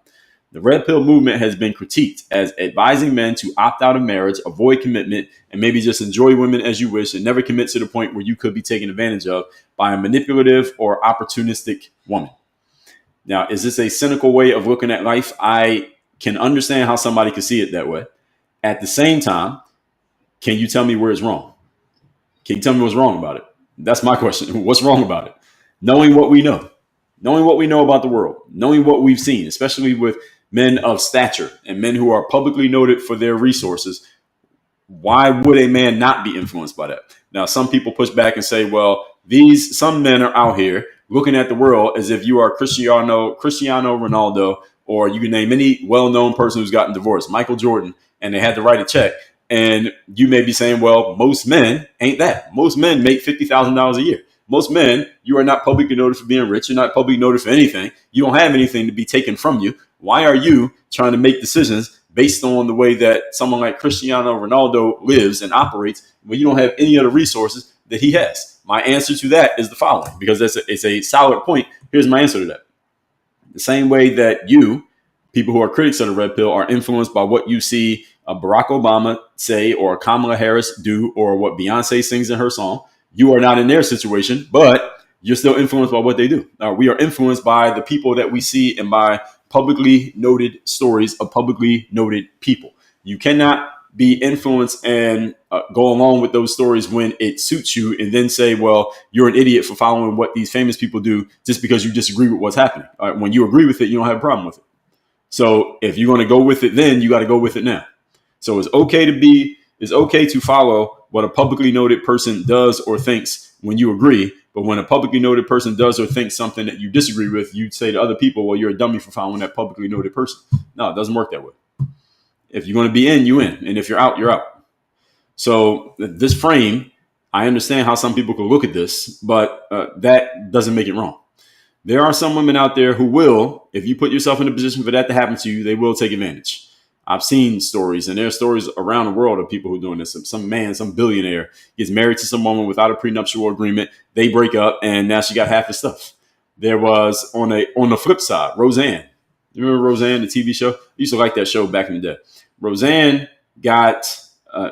The red pill movement has been critiqued as advising men to opt out of marriage, avoid commitment, and maybe just enjoy women as you wish and never commit to the point where you could be taken advantage of by a manipulative or opportunistic woman. Now, is this a cynical way of looking at life? I can understand how somebody could see it that way. At the same time, can you tell me where it's wrong? Can you tell me what's wrong about it? That's my question. What's wrong about it? Knowing what we know about the world, knowing what we've seen, especially with men of stature and men who are publicly noted for their resources, why would a man not be influenced by that? Now, some people push back and say, well, some men are out here looking at the world as if you are Cristiano Ronaldo, or you can name any well-known person who's gotten divorced, Michael Jordan, and they had to write a check. And you may be saying, well, most men ain't that. Most men make $50,000 a year. Most men, you are not publicly noted for being rich. You're not publicly noted for anything. You don't have anything to be taken from you. Why are you trying to make decisions based on the way that someone like Cristiano Ronaldo lives and operates when you don't have any other resources that he has? My answer to that is the following, because it's a solid point. Here's my answer to that. The same way that people who are critics of the red pill, are influenced by what you see Barack Obama say or Kamala Harris do or what Beyonce sings in her song. You are not in their situation, but you're still influenced by what they do. We are influenced by the people that we see and by publicly noted stories of publicly noted people. You cannot be influenced and go along with those stories when it suits you and then say, well, you're an idiot for following what these famous people do just because you disagree with what's happening. When you agree with it, you don't have a problem with it. So if you're going to go with it, then you got to go with it now. So it's okay to follow what a publicly noted person does or thinks when you agree. But when a publicly noted person does or thinks something that you disagree with, you say to other people, well, you're a dummy for following that publicly noted person. No, it doesn't work that way. If you're going to be in, you in. And if you're out, you're out. So this frame, I understand how some people could look at this, but that doesn't make it wrong. There are some women out there who will, if you put yourself in a position for that to happen to you, they will take advantage. I've seen stories, and there are stories around the world of people who are doing this. Some man, some billionaire gets married to some woman without a prenuptial agreement. They break up, and now she got half his stuff. There was on the flip side, Roseanne. You remember Roseanne, the TV show? I used to like that show back in the day. Roseanne got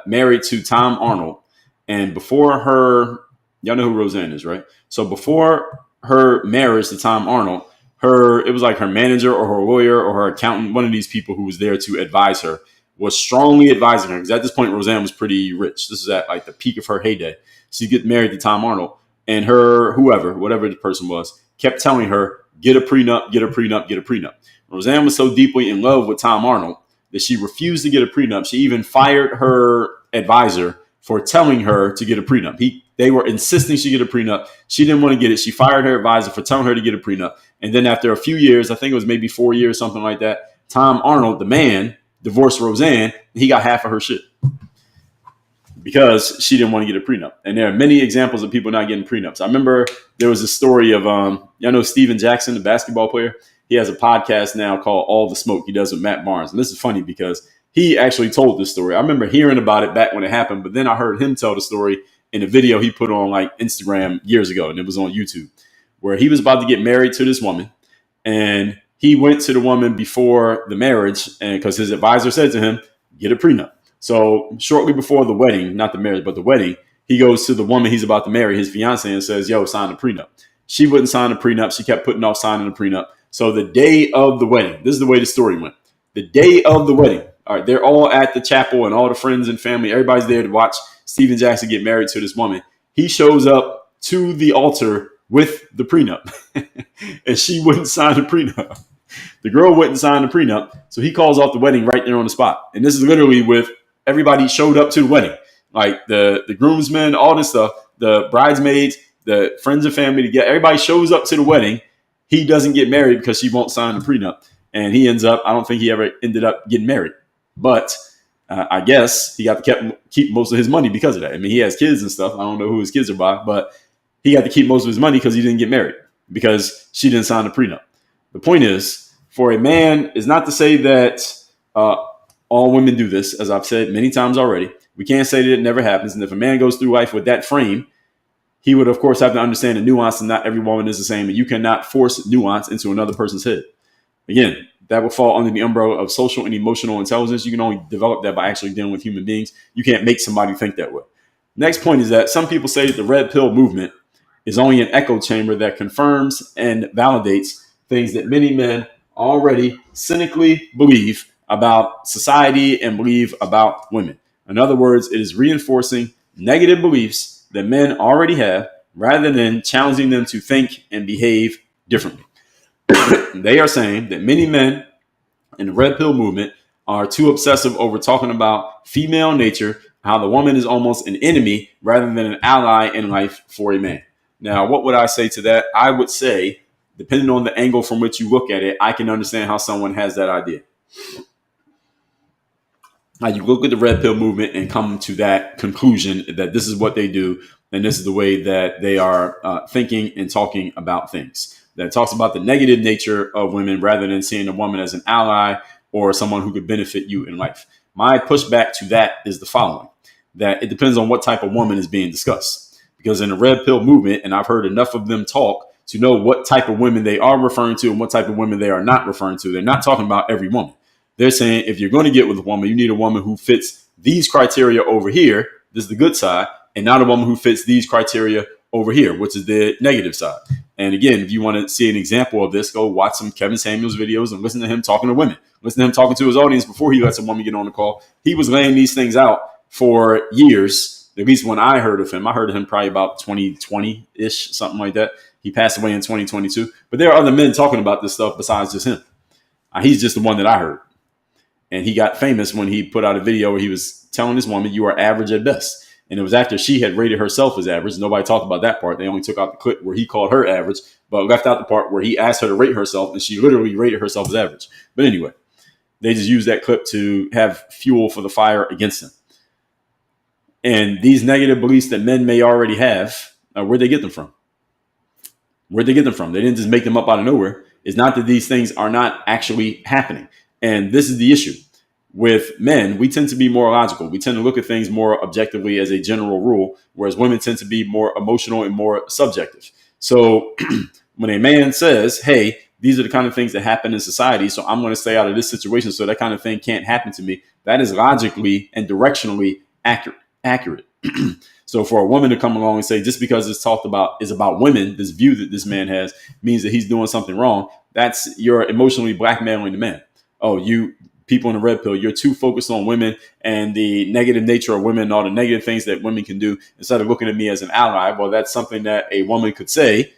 married to Tom Arnold, and before her, y'all know who Roseanne is, right? So before her marriage to Tom Arnold, it was like her manager or her lawyer or her accountant, one of these people who was there to advise her, was strongly advising her. Because at this point, Roseanne was pretty rich. This is at like the peak of her heyday. She get married to Tom Arnold, and whatever the person was, kept telling her, get a prenup, get a prenup, get a prenup. Roseanne was so deeply in love with Tom Arnold that she refused to get a prenup. She even fired her advisor for telling her to get a prenup. They were insisting she get a prenup. She didn't want to get it. She fired her advisor for telling her to get a prenup. And then after a few years, I think it was maybe 4 years, something like that, Tom Arnold, the man, divorced Roseanne. He got half of her shit because she didn't want to get a prenup. And there are many examples of people not getting prenups. I remember there was a story of, y'all know Steven Jackson, the basketball player. He has a podcast now called All the Smoke. He does with Matt Barnes. And this is funny because he actually told this story. I remember hearing about it back when it happened, but then I heard him tell the story in a video he put on like Instagram years ago, and it was on YouTube, where he was about to get married to this woman, and he went to the woman before the marriage, and because his advisor said to him, get a prenup. So shortly before the wedding, not the marriage, but the wedding, he goes to the woman he's about to marry, his fiance, and says, yo, sign a prenup. She wouldn't sign a prenup. She kept putting off signing a prenup. So the day of the wedding, this is the way the story went. The day of the wedding. All right, they're all at the chapel and all the friends and family. Everybody's there to watch Stephen Jackson get married to this woman. He shows up to the altar with the prenup and she wouldn't sign the prenup. The girl wouldn't sign the prenup. So he calls off the wedding right there on the spot. And this is literally with everybody showed up to the wedding, like the groomsmen, all this stuff, the bridesmaids, the friends and family to get everybody shows up to the wedding. He doesn't get married because she won't sign the prenup. And he ends up, I don't think he ever ended up getting married. But I guess he got to keep most of his money because of that. I mean, he has kids and stuff. I don't know who his kids are by, but he got to keep most of his money because he didn't get married because she didn't sign the prenup. The point is, for a man, is not to say that all women do this, as I've said many times already. We can't say that it never happens. And if a man goes through life with that frame, he would, of course, have to understand the nuance, and not every woman is the same. And you cannot force nuance into another person's head. Again, that will fall under the umbrella of social and emotional intelligence. You can only develop that by actually dealing with human beings. You can't make somebody think that way. Next point is that some people say that the red pill movement is only an echo chamber that confirms and validates things that many men already cynically believe about society and believe about women. In other words, it is reinforcing negative beliefs that men already have rather than challenging them to think and behave differently. They are saying that many men in the red pill movement are too obsessive over talking about female nature, how the woman is almost an enemy rather than an ally in life for a man. Now, what would I say to that? I would say, depending on the angle from which you look at it, I can understand how someone has that idea. Now, you look at the red pill movement and come to that conclusion that this is what they do, and this is the way that they are thinking and talking about things. That talks about the negative nature of women rather than seeing a woman as an ally or someone who could benefit you in life. My pushback to that is the following, that it depends on what type of woman is being discussed. Because in the red pill movement, and I've heard enough of them talk to know what type of women they are referring to and what type of women they are not referring to. They're not talking about every woman. They're saying if you're going to get with a woman, you need a woman who fits these criteria over here. This is the good side, and not a woman who fits these criteria over here, which is the negative side. And again, if you want to see an example of this, go watch some Kevin Samuels videos and listen to him talking to women. Listen to him talking to his audience before he lets a woman get on the call. He was laying these things out for years, at least when I heard of him. I heard of him probably about 2020-ish, something like that. He passed away in 2022. But there are other men talking about this stuff besides just him. He's just the one that I heard. And he got famous when he put out a video where he was telling this woman, you are average at best. And it was after she had rated herself as average. Nobody talked about that part. They only took out the clip where he called her average, but left out the part where he asked her to rate herself, and she literally rated herself as average. But anyway, they just used that clip to have fuel for the fire against him. And these negative beliefs that men may already have, where'd they get them from? Where'd they get them from? They didn't just make them up out of nowhere. It's not that these things are not actually happening. And this is the issue. With men, we tend to be more logical. We tend to look at things more objectively as a general rule, whereas women tend to be more emotional and more subjective. So when a man says, hey, these are the kind of things that happen in society, so I'm going to stay out of this situation so that kind of thing can't happen to me, that is logically and directionally accurate. So for a woman to come along and say, just because it's talked about is about women, this view that this man has means that he's doing something wrong, that's you're emotionally blackmailing the man. Oh, you people in the red pill, you're too focused on women and the negative nature of women and all the negative things that women can do instead of looking at me as an ally. Well, that's something that a woman could say,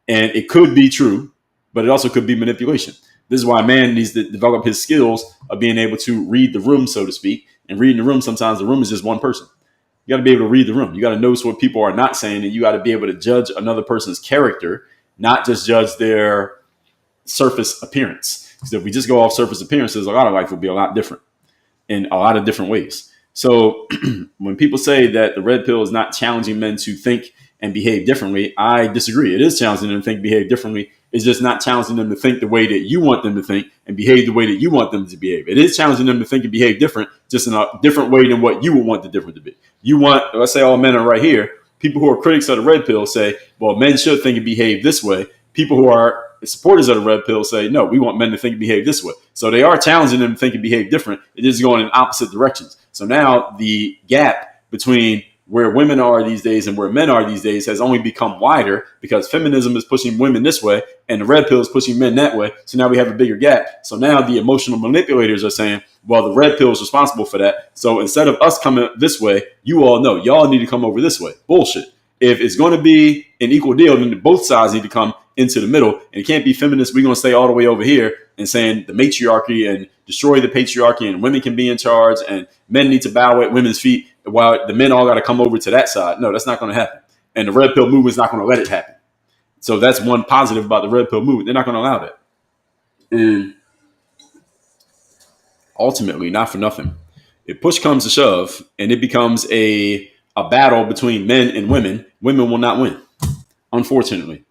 and it could be true, but it also could be manipulation. This is why a man needs to develop his skills of being able to read the room, so to speak. And reading the room, sometimes the room is just one person. You got to be able to read the room. You got to notice what people are not saying, and you got to be able to judge another person's character, not just judge their surface appearance. Because if we just go off surface appearances, a lot of life will be a lot different in a lot of different ways. So when people say that the red pill is not challenging men to think and behave differently, I disagree. It is challenging them to think, behave differently. It's just not challenging them to think the way that you want them to think and behave the way that you want them to behave. It is challenging them to think and behave different, just in a different way than what you would want the different to be. You want, let's say all men are right here. People who are critics of the red pill say, well, men should think and behave this way. People who are supporters of the red pill say, no, we want men to think and behave this way. So they are challenging them to think and behave different. It is going in opposite directions. So now the gap between where women are these days and where men are these days has only become wider because feminism is pushing women this way and the red pill is pushing men that way. So now we have a bigger gap. So now the emotional manipulators are saying, well, the red pill is responsible for that. So instead of us coming this way, you all know y'all need to come over this way. Bullshit. If it's going to be an equal deal, then both sides need to come into the middle. And it can't be feminists. We're going to stay all the way over here and saying the matriarchy and destroy the patriarchy and women can be in charge and men need to bow at women's feet while the men all got to come over to that side. No, that's not going to happen. And the red pill movement is not going to let it happen. So that's one positive about the red pill movement. They're not going to allow that. And ultimately, not for nothing, if push comes to shove and it becomes a battle between men and women, women will not win. Unfortunately,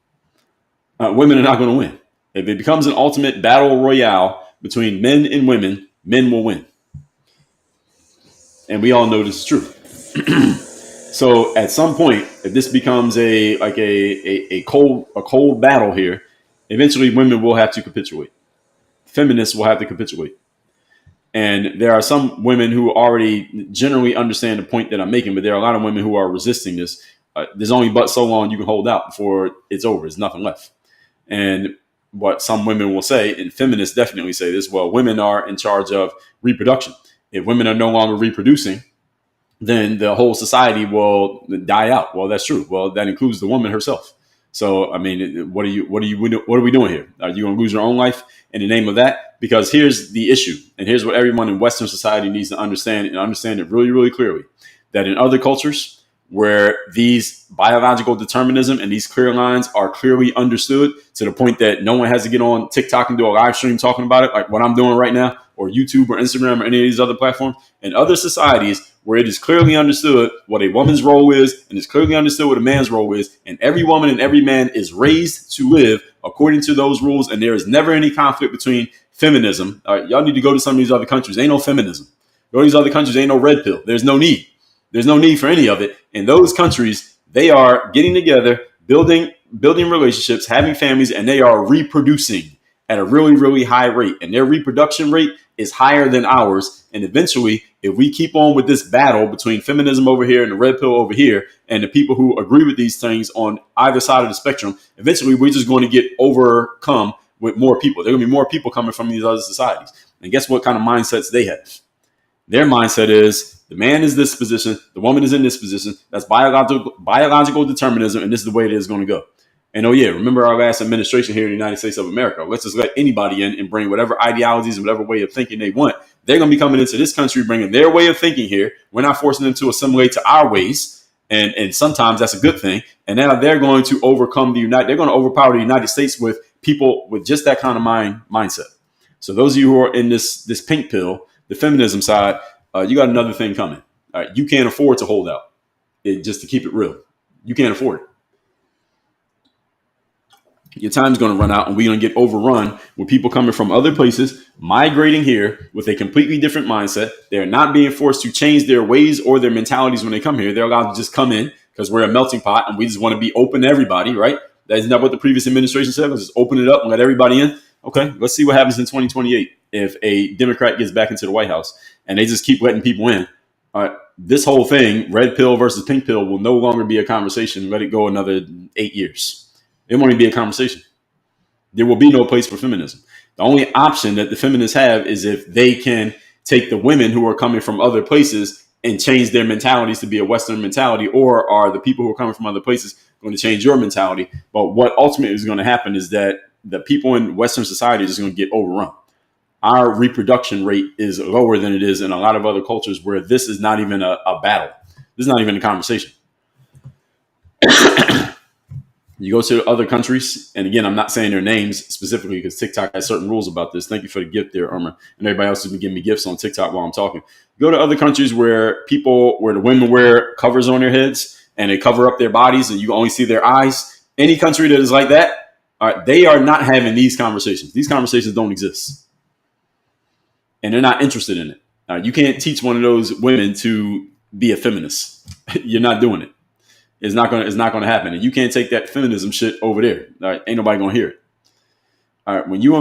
women are not going to win. If it becomes an ultimate battle royale between men and women, men will win. And we all know this is true. So at some point, if this becomes a cold battle here, eventually women will have to capitulate. Feminists will have to capitulate. And there are some women who already generally understand the point that I'm making, but there are a lot of women who are resisting this. There's only but so long you can hold out before it's over. There's nothing left. And what some women will say, and feminists definitely say this, well, women are in charge of reproduction. If women are no longer reproducing, then the whole society will die out. Well, that's true. Well, that includes the woman herself. So, I mean, what are we doing here? Are you going to lose your own life in the name of that? Because here's the issue. And here's what everyone in Western society needs to understand, and understand it really, really clearly, that in other cultures where these biological determinism and these clear lines are clearly understood to the point that no one has to get on TikTok and do a live stream talking about it, like what I'm doing right now, or YouTube or Instagram or any of these other platforms, in other societies where it is clearly understood what a woman's role is and it's clearly understood what a man's role is, and every woman and every man is raised to live according to those rules, and there is never any conflict between feminism. All right, y'all need to go to some of these other countries. Ain't no feminism. Go to these other countries, ain't no red pill. There's no need. There's no need for any of it. In those countries, they are getting together, building relationships, having families, and they are reproducing at a really, really high rate. And their reproduction rate is higher than ours. And eventually, if we keep on with this battle between feminism over here and the red pill over here, and the people who agree with these things on either side of the spectrum, eventually we're just going to get overcome with more people. There are going to be more people coming from these other societies. And guess what kind of mindsets they have? Their mindset is the man is this position, the woman is in this position. That's biological determinism, and this is the way it is going to go. And oh yeah, remember our last administration here in the United States of America. Let's just let anybody in and bring whatever ideologies and whatever way of thinking they want. They're going to be coming into this country, bringing their way of thinking here. We're not forcing them to assimilate to our ways. And sometimes that's a good thing. And now they're going to overcome they're going to overpower the United States with people with just that kind of mindset. So those of you who are in this pink pill, the feminism side, you got another thing coming. All right, you can't afford to hold out. Just to keep it real, you can't afford it. Your time's going to run out, and we're going to get overrun with people coming from other places, migrating here with a completely different mindset. They're not being forced to change their ways or their mentalities when they come here. They're allowed to just come in because we're a melting pot, and we just want to be open to everybody, right? Isn't that what the previous administration said? Let's just open it up and let everybody in. Okay, let's see what happens in 2028 if a Democrat gets back into the White House and they just keep letting people in. All right, this whole thing, red pill versus pink pill, will no longer be a conversation. Let it go another 8 years. It won't even be a conversation. There will be no place for feminism. The only option that the feminists have is if they can take the women who are coming from other places and change their mentalities to be a Western mentality, or are the people who are coming from other places going to change your mentality? But what ultimately is going to happen is that the people in Western society are just going to get overrun. Our reproduction rate is lower than it is in a lot of other cultures where this is not even a battle. This is not even a conversation. You go to other countries, and again, I'm not saying their names specifically because TikTok has certain rules about this. Thank you for the gift there, Irma, and everybody else who's been giving me gifts on TikTok while I'm talking. Go to other countries where the women wear covers on their heads and they cover up their bodies and you only see their eyes. Any country that is like that, they are not having these conversations. These conversations don't exist, and they're not interested in it. You can't teach one of those women to be a feminist. You're not doing it. It's not going to happen. And you can't take that feminism shit over there. All right, ain't nobody going to hear it. All right, when you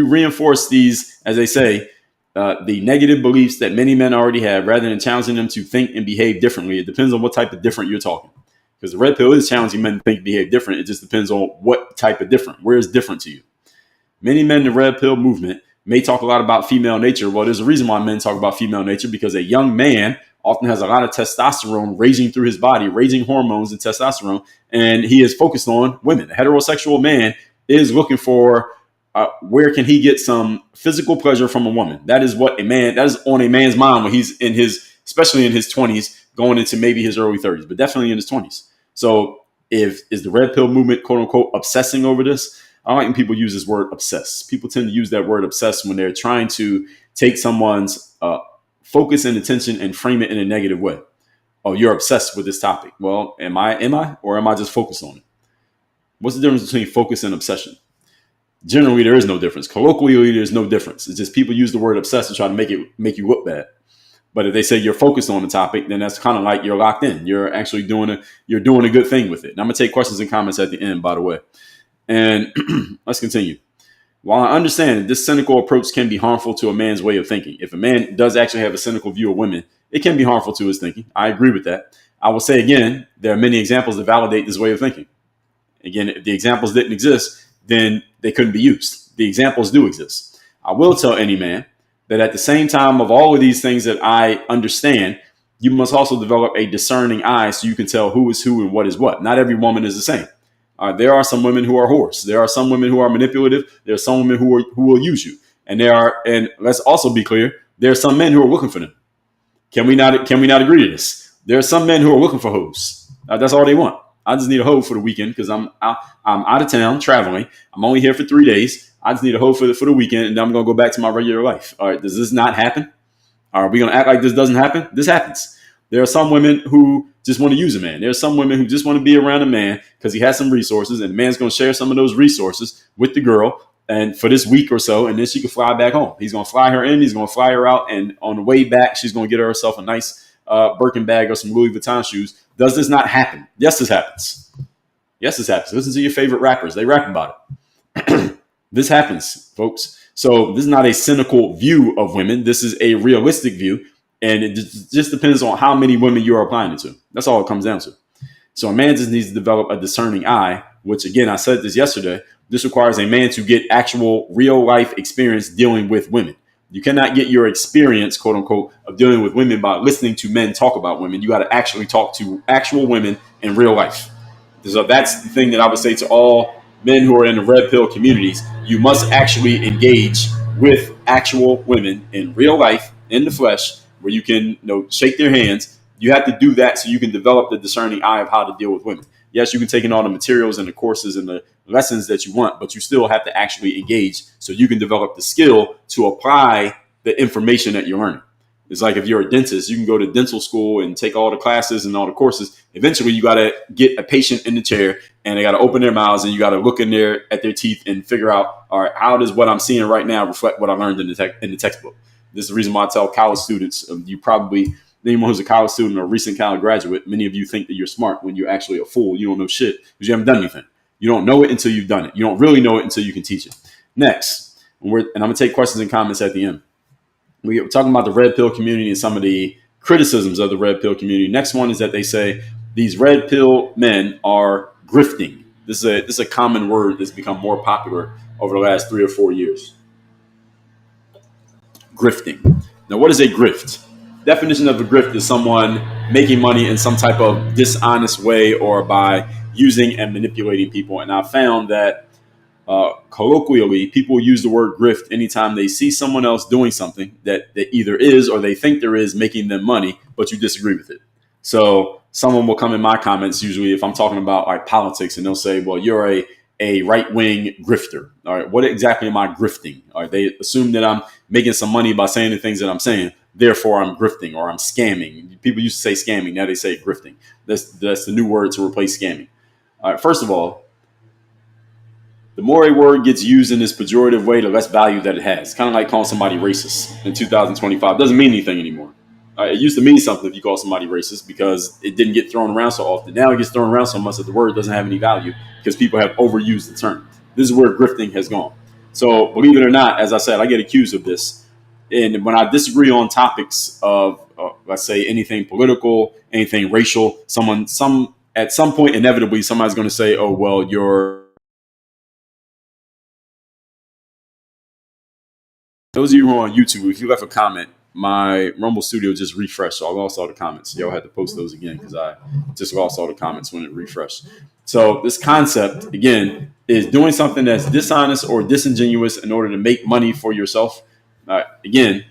reinforce these, as they say, the negative beliefs that many men already have, rather than challenging them to think and behave differently. It depends on what type of different you're talking. Because the red pill is challenging men to think and behave different. It just depends on what type of different. Where is different to you? Many men in the red pill movement may talk a lot about female nature. Well, there's a reason why men talk about female nature, because a young man often has a lot of testosterone raging through his body, raging hormones and testosterone, and he is focused on women. A heterosexual man is looking for where can he get some physical pleasure from a woman. That is what that is on a man's mind when he's especially in his 20s, going into maybe his early 30s, but definitely in his 20s. So is the red pill movement, quote unquote, obsessing over this? I like when people use this word obsess. People tend to use that word obsess when they're trying to take someone's focus and attention and frame it in a negative way. Oh, you're obsessed with this topic. Well, am I, or am I just focused on it? What's the difference between focus and obsession? Generally, there is no difference. Colloquially, there's no difference. It's just people use the word obsessed to try to make you look bad. But if they say you're focused on the topic, then that's kind of like you're locked in. You're actually doing a good thing with it. And I'm going to take questions and comments at the end, by the way. And let's continue. While I understand that this cynical approach can be harmful to a man's way of thinking, if a man does actually have a cynical view of women, it can be harmful to his thinking. I agree with that. I will say again, there are many examples that validate this way of thinking. Again, if the examples didn't exist, then they couldn't be used. The examples do exist. I will tell any man that at the same time of all of these things that I understand, you must also develop a discerning eye so you can tell who is who and what is what. Not every woman is the same. There are some women who are whores. There are some women who are manipulative. There are some women who will use you. And let's also be clear, there are some men who are looking for them. Can we not agree to this? There are some men who are looking for hoes. That's all they want. I just need a hoe for the weekend because I'm out of town traveling. I'm only here for 3 days. I just need a hoe for the weekend, and then I'm going to go back to my regular life. All right, does this not happen? Are we going to act like this doesn't happen? This happens. There are some women who just want to use a man. There are some women who just want to be around a man because he has some resources, and the man's going to share some of those resources with the girl and for this week or so, and then she can fly back home. He's going to fly her in. He's going to fly her out, and on the way back, she's going to get herself a nice Birkin bag or some Louis Vuitton shoes. Does this not happen? Yes, this happens. Yes, this happens. Listen to your favorite rappers. They rap about it. This happens, folks. So this is not a cynical view of women. This is a realistic view. And it just depends on how many women you're applying it to. That's all it comes down to. So a man just needs to develop a discerning eye, which, again, I said this yesterday. This requires a man to get actual real life experience dealing with women. You cannot get your experience, quote unquote, of dealing with women by listening to men talk about women. You got to actually talk to actual women in real life. So that's the thing that I would say to all men who are in the red pill communities. You must actually engage with actual women in real life, in the flesh, where you can shake their hands. You have to do that so you can develop the discerning eye of how to deal with women. Yes, you can take in all the materials and the courses and the lessons that you want, but you still have to actually engage so you can develop the skill to apply the information that you're learning. It's like if you're a dentist, you can go to dental school and take all the classes and all the courses. Eventually, you got to get a patient in the chair and they got to open their mouths and you got to look in there at their teeth and figure out, all right, how does what I'm seeing right now reflect what I learned in the textbook? This is the reason why I tell college students, anyone who's a college student or a recent college graduate, many of you think that you're smart when you're actually a fool. You don't know shit because you haven't done anything. You don't know it until you've done it. You don't really know it until you can teach it. Next, and I'm going to take questions and comments at the end. We're talking about the red pill community and some of the criticisms of the red pill community. Next one is that they say these red pill men are grifting. This is a common word that's become more popular over the last 3 or 4 years. Grifting. Now, what is a grift? Definition of a grift is someone making money in some type of dishonest way or by using and manipulating people. And I found that colloquially, people use the word grift anytime they see someone else doing something that either is or they think there is making them money, but you disagree with it. So someone will come in my comments, usually if I'm talking about like politics, and they'll say, well, you're a right-wing grifter. All right, what exactly am I grifting? All right, they assume that I'm making some money by saying the things that I'm saying. Therefore, I'm grifting or I'm scamming. People used to say scamming. Now they say grifting. That's the new word to replace scamming. All right, first of all, the more a word gets used in this pejorative way, the less value that it has. It's kind of like calling somebody racist in 2025. It doesn't mean anything anymore. It used to mean something if you call somebody racist because it didn't get thrown around so often. Now it gets thrown around so much that the word doesn't have any value because people have overused the term. This is where grifting has gone. So believe it or not, as I said, I get accused of this. And when I disagree on topics of, let's say, anything political, anything racial, at some point, inevitably, somebody's going to say, oh, well, those of you who are on YouTube, if you left a comment, my Rumble Studio just refreshed, so I lost all the comments. Y'all had to post those again because I just lost all the comments when it refreshed. So this concept, again, is doing something that's dishonest or disingenuous in order to make money for yourself. Again,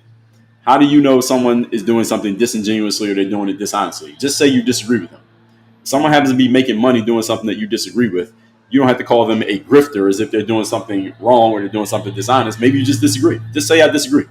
how do you know someone is doing something disingenuously or they're doing it dishonestly? Just say you disagree with them. If someone happens to be making money doing something that you disagree with, you don't have to call them a grifter as if they're doing something wrong or they're doing something dishonest. Maybe you just disagree. Just say I disagree.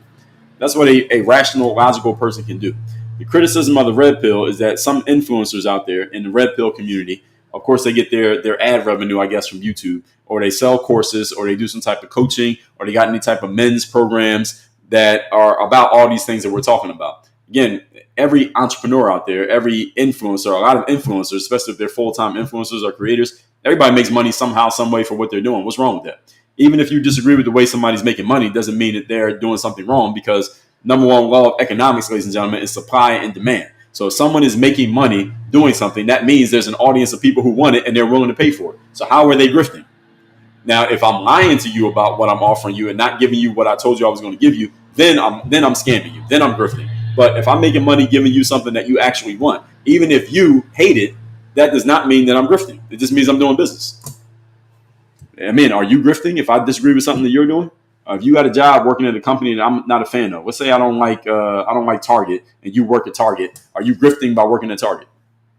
That's what a rational, logical person can do. The criticism of the red pill is that some influencers out there in the red pill community, of course, they get their ad revenue, I guess, from YouTube, or they sell courses, or they do some type of coaching, or they got any type of men's programs that are about all these things that we're talking about. Again, every entrepreneur out there, every influencer, a lot of influencers, especially if they're full-time influencers or creators, everybody makes money somehow, some way for what they're doing. What's wrong with that? Even if you disagree with the way somebody's making money, doesn't mean that they're doing something wrong, because number one law of economics, ladies and gentlemen, is supply and demand. So if someone is making money doing something, that means there's an audience of people who want it and they're willing to pay for it. So how are they grifting? Now, if I'm lying to you about what I'm offering you and not giving you what I told you I was going to give you, then I'm scamming you. Then I'm grifting. But if I'm making money giving you something that you actually want, even if you hate it, that does not mean that I'm grifting. It just means I'm doing business. I mean, are you grifting if I disagree with something that you're doing? If you got a job working at a company that I'm not a fan of, let's say I don't like Target and you work at Target, are you grifting by working at Target?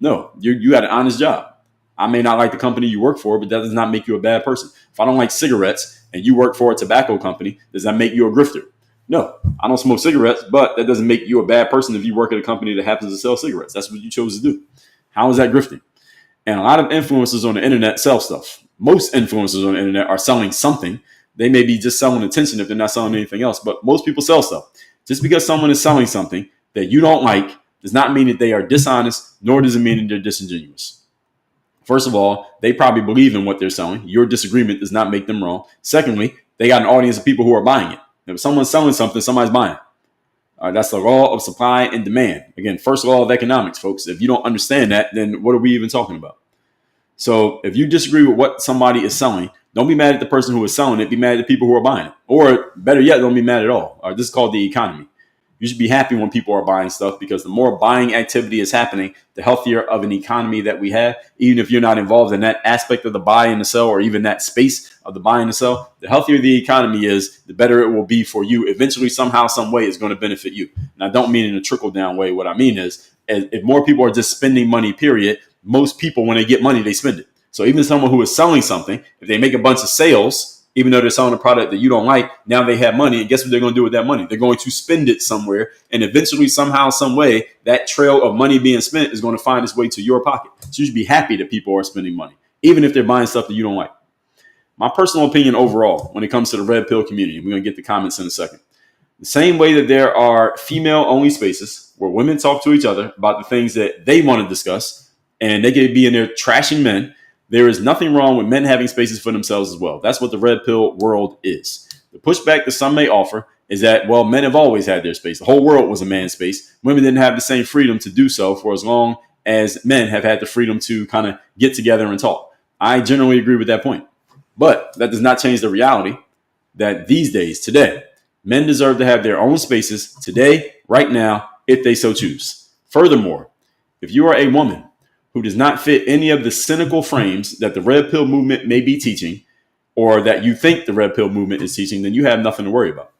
No, you got an honest job. I may not like the company you work for, but that does not make you a bad person. If I don't like cigarettes and you work for a tobacco company, does that make you a grifter? No, I don't smoke cigarettes, but that doesn't make you a bad person if you work at a company that happens to sell cigarettes. That's what you chose to do. How is that grifting? And a lot of influencers on the internet sell stuff. Most influencers on the internet are selling something. They may be just selling attention if they're not selling anything else, but most people sell stuff. Just because someone is selling something that you don't like does not mean that they are dishonest, nor does it mean that they're disingenuous. First of all, they probably believe in what they're selling. Your disagreement does not make them wrong. Secondly, they got an audience of people who are buying it. If someone's selling something, somebody's buying it. That's the law of supply and demand. Again, first law of economics, folks. If you don't understand that, then what are we even talking about? So if you disagree with what somebody is selling, don't be mad at the person who is selling it. Be mad at the people who are buying it. Or better yet, don't be mad at all. This is called the economy. You should be happy when people are buying stuff, because the more buying activity is happening, the healthier of an economy that we have. Even if you're not involved in that aspect of the buy and the sell, or even that space of the buy and the sell, the healthier the economy is, the better it will be for you. Eventually, somehow, some way, it's going to benefit you. And I don't mean in a trickle down way. What I mean is, if more people are just spending money, period, most people, when they get money, they spend it. So even someone who is selling something, if they make a bunch of sales, even though they're selling a product that you don't like, now they have money. And guess what they're going to do with that money? They're going to spend it somewhere. And eventually, somehow, some way, that trail of money being spent is going to find its way to your pocket. So you should be happy that people are spending money, even if they're buying stuff that you don't like. My personal opinion overall, when it comes to the red pill community, we're going to get the comments in a second. The same way that there are female-only spaces where women talk to each other about the things that they want to discuss, and they could be in there trashing men, there is nothing wrong with men having spaces for themselves as well. That's what the red pill world is. The pushback that some may offer is that, well, men have always had their space. The whole world was a man's space. Women didn't have the same freedom to do so for as long as men have had the freedom to kind of get together and talk. I generally agree with that point. But that does not change the reality that these days, today, men deserve to have their own spaces today, right now, if they so choose. Furthermore, if you are a woman who does not fit any of the cynical frames that the red pill movement may be teaching, or that you think the red pill movement is teaching, then you have nothing to worry about.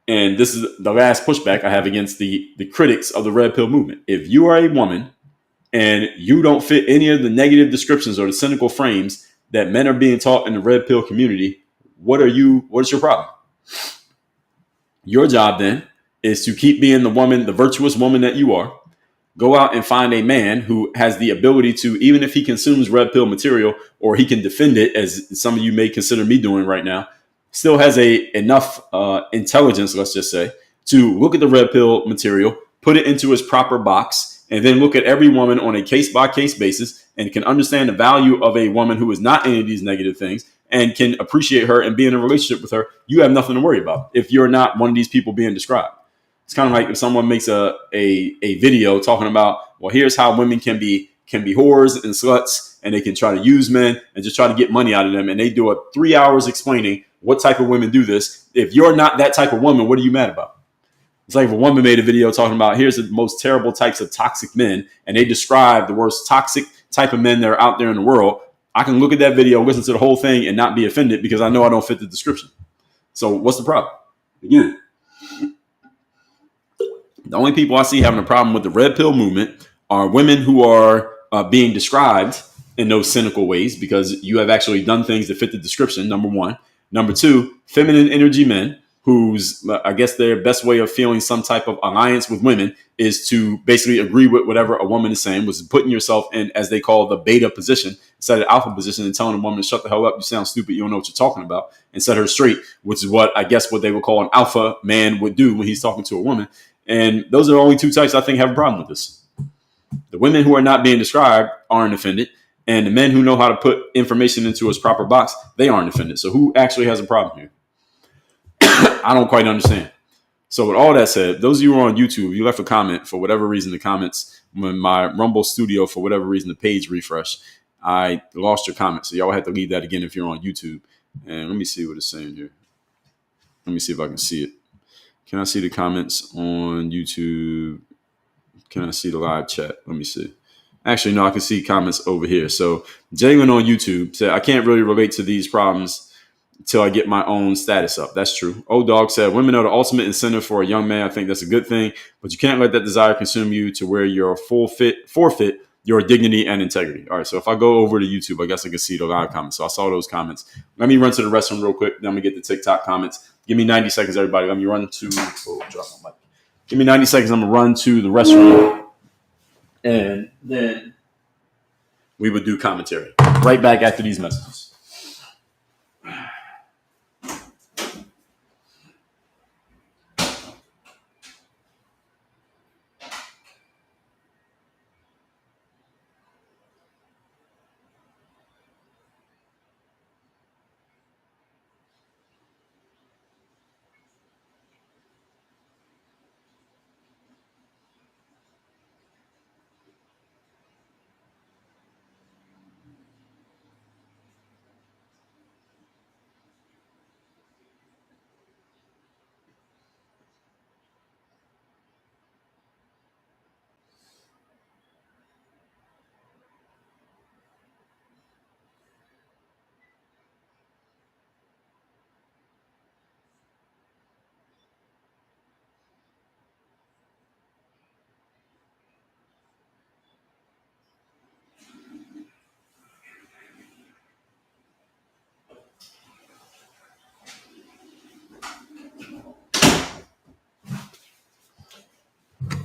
And this is the last pushback I have against the critics of the red pill movement. If you are a woman and you don't fit any of the negative descriptions or the cynical frames that men are being taught in the red pill community, what is your problem? Your job then is to keep being the woman, the virtuous woman that you are. Go out and find a man who has the ability to, even if he consumes red pill material, or he can defend it, as some of you may consider me doing right now, still has enough intelligence, let's just say, to look at the red pill material, put it into its proper box, and then look at every woman on a case-by-case basis, and can understand the value of a woman who is not any of these negative things, and can appreciate her and be in a relationship with her, you have nothing to worry about if you're not one of these people being described. It's kind of like if someone makes a video talking about, well, here's how women can be whores and sluts, and they can try to use men and just try to get money out of them. And they do 3 hours explaining what type of women do this. If you're not that type of woman, what are you mad about? It's like if a woman made a video talking about here's the most terrible types of toxic men, and they describe the worst toxic type of men that are out there in the world. I can look at that video, listen to the whole thing, and not be offended because I know I don't fit the description. So what's the problem? Again, the only people I see having a problem with the red pill movement are women who are being described in those cynical ways because you have actually done things that fit the description, number one. Number two, feminine energy men whose, I guess their best way of feeling some type of alliance with women is to basically agree with whatever a woman is saying, was putting yourself in, as they call the beta position, instead of alpha position, and telling a woman to shut the hell up, you sound stupid, you don't know what you're talking about, and set her straight, which is what I guess what they would call an alpha man would do when he's talking to a woman. And those are the only two types I think have a problem with this. The women who are not being described aren't offended, and the men who know how to put information into its proper box, they aren't offended. So who actually has a problem here? I don't quite understand. So with all that said, those of you who are on YouTube, you left a comment for whatever reason, the comments, when my Rumble Studio, for whatever reason, the page refresh, I lost your comment. So y'all have to leave that again if you're on YouTube. And let me see what it's saying here. Let me see if I can see it. Can I see the comments on YouTube? Can I see the live chat? Let me see. Actually, no, I can see comments over here. So Jalen on YouTube said, I can't really relate to these problems until I get my own status up. That's true. Old Dog said, women are the ultimate incentive for a young man. I think that's a good thing, but you can't let that desire consume you to where you're forfeit your dignity and integrity. All right. So if I go over to YouTube, I guess I can see the live comments. So I saw those comments. Let me run to the restroom real quick. Then I'm gonna get the TikTok comments. Give me 90 seconds, everybody. Let me run to, drop my mic. Give me 90 seconds. I'm gonna run to the restroom, and then we would do commentary right back after these messages.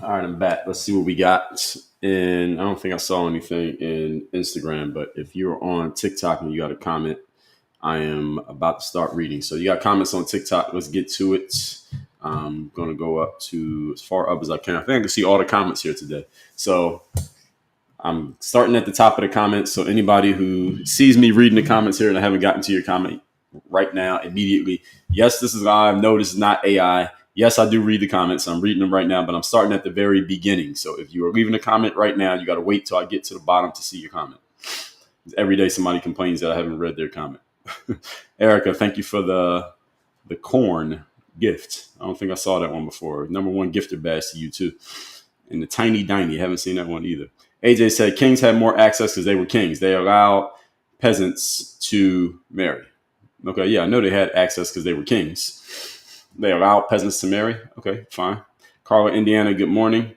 All right, I'm back. Let's see what we got. And I don't think I saw anything in Instagram, but if you're on TikTok and you got a comment, I am about to start reading. So you got comments on TikTok. Let's get to it. I'm going to go up to as far up as I can. I think I can see all the comments here today. So I'm starting at the top of the comments. So anybody who sees me reading the comments here and I haven't gotten to your comment right now, immediately, yes, this is live. No, this is not AI. Yes, I do read the comments. I'm reading them right now, but I'm starting at the very beginning. So if you are leaving a comment right now, you got to wait till I get to the bottom to see your comment. Every day somebody complains that I haven't read their comment. Erica, thank you for the corn gift. I don't think I saw that one before. Number one gifted badge to you too. And the tiny diny, haven't seen that one either. AJ said kings had more access because they were kings. They allowed peasants to marry. Okay, yeah, I know they had access because they were kings. They allowed peasants to marry. Okay, fine. Carla, Indiana, good morning.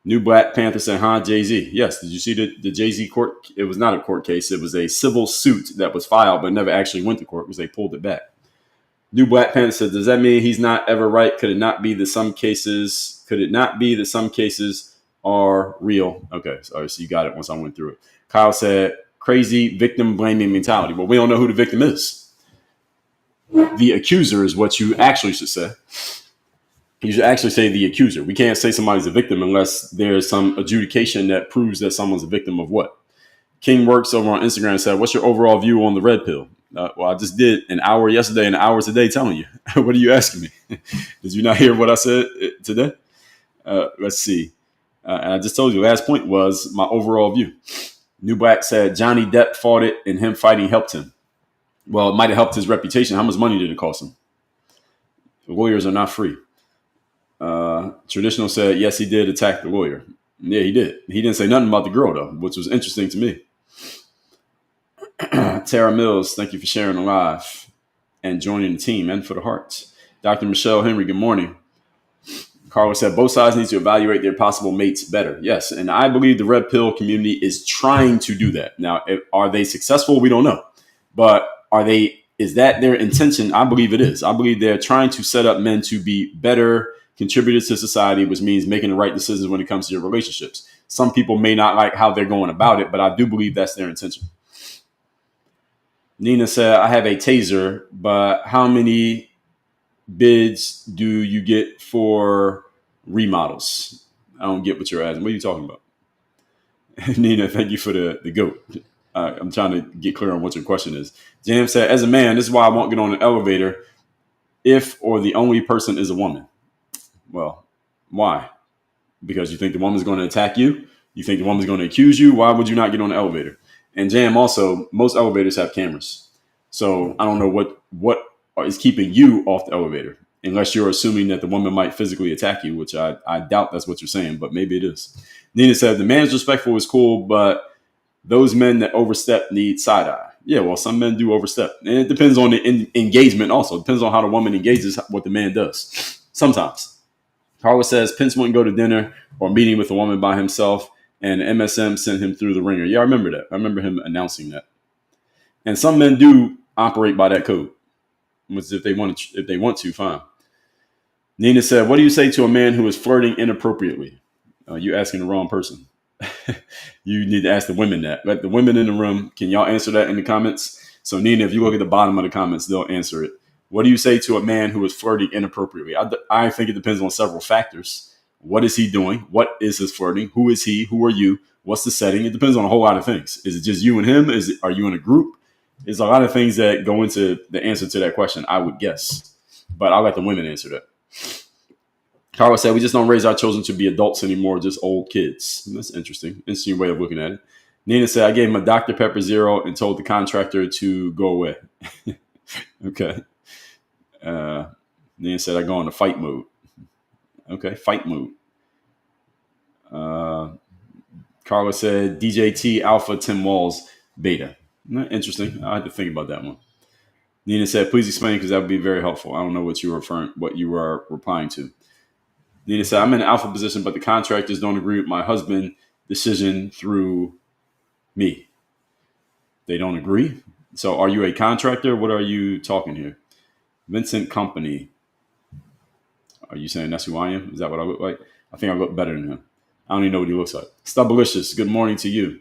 New Black Panther said, Jay-Z. Yes, did you see the Jay-Z court? It was not a court case. It was a civil suit that was filed but never actually went to court because they pulled it back. New Black Panther said, does that mean he's not ever right? Could it not be that some cases are real? Okay, sorry, so you got it once I went through it. Kyle said, crazy victim blaming mentality. Well, we don't know who the victim is. The accuser is what you actually should say. You should actually say the accuser. We can't say somebody's a victim unless there's some adjudication that proves that someone's a victim of what. King Works over on Instagram said, what's your overall view on the red pill? Well, I just did an hour yesterday and an hour today telling you. What are you asking me? Did you not hear what I said today? Let's see. And I just told you, last point was my overall view. New Black said Johnny Depp fought it and him fighting helped him. Well, it might have helped his reputation. How much money did it cost him? The lawyers are not free. Traditional said, yes, he did attack the lawyer. Yeah, he did. He didn't say nothing about the girl, though, which was interesting to me. Tara Mills, thank you for sharing the live and joining the team and for the hearts. Dr. Michelle Henry, good morning. Carlos said both sides need to evaluate their possible mates better. Yes, and I believe the red pill community is trying to do that. Now, are they successful? We don't know. But is that their intention? I believe it is. I believe they're trying to set up men to be better contributors to society, which means making the right decisions when it comes to your relationships. Some people may not like how they're going about it, but I do believe that's their intention. Nina said, I have a taser, but how many bids do you get for remodels? I don't get what you're asking. What are you talking about? Nina, thank you for the goat. I'm trying to get clear on what your question is. Jam said, as a man, this is why I won't get on an elevator if or the only person is a woman. Well, why? Because you think the woman's going to attack you? You think the woman's going to accuse you? Why would you not get on the elevator? And Jam, also, most elevators have cameras. So I don't know what is keeping you off the elevator, unless you're assuming that the woman might physically attack you, which I doubt that's what you're saying, but maybe it is. Nina said, the man's respectful is cool, but those men that overstep need side eye. Yeah, well, some men do overstep. And it depends on the engagement also. It depends on how the woman engages what the man does. Sometimes. Carla says, Pence wouldn't go to dinner or meeting with a woman by himself, and MSM sent him through the ringer. Yeah, I remember that. I remember him announcing that. And some men do operate by that code. Which if they want to, fine. Nina said, what do you say to a man who is flirting inappropriately? You're asking the wrong person. You need to ask the women that. Let the women in the room, can y'all answer that in the comments? So Nina, if you look at the bottom of the comments, they'll answer it. What do you say to a man who is flirting inappropriately? I think it depends on several factors. What is he doing? What is his flirting? Who is he? Who are you? What's the setting? It depends on a whole lot of things. Is it just you and him? Are you in a group? There's a lot of things that go into the answer to that question, I would guess. But I'll let the women answer that. Carla said, we just don't raise our children to be adults anymore, just old kids. And that's interesting. Interesting way of looking at it. Nina said, I gave him a Dr. Pepper Zero and told the contractor to go away. Okay. Nina said, I go into fight mode. Okay, fight mode. Carla said, DJT Alpha Tim Walls Beta. Interesting. I had to think about that one. Nina said, please explain because that would be very helpful. I don't know what you were replying to. Nina said, I'm in an alpha position, but the contractors don't agree with my husband's decision through me. They don't agree? So are you a contractor? What are you talking here? Vincent Company. Are you saying that's who I am? Is that what I look like? I think I look better than him. I don't even know what he looks like. Stubbalicious, good morning to you.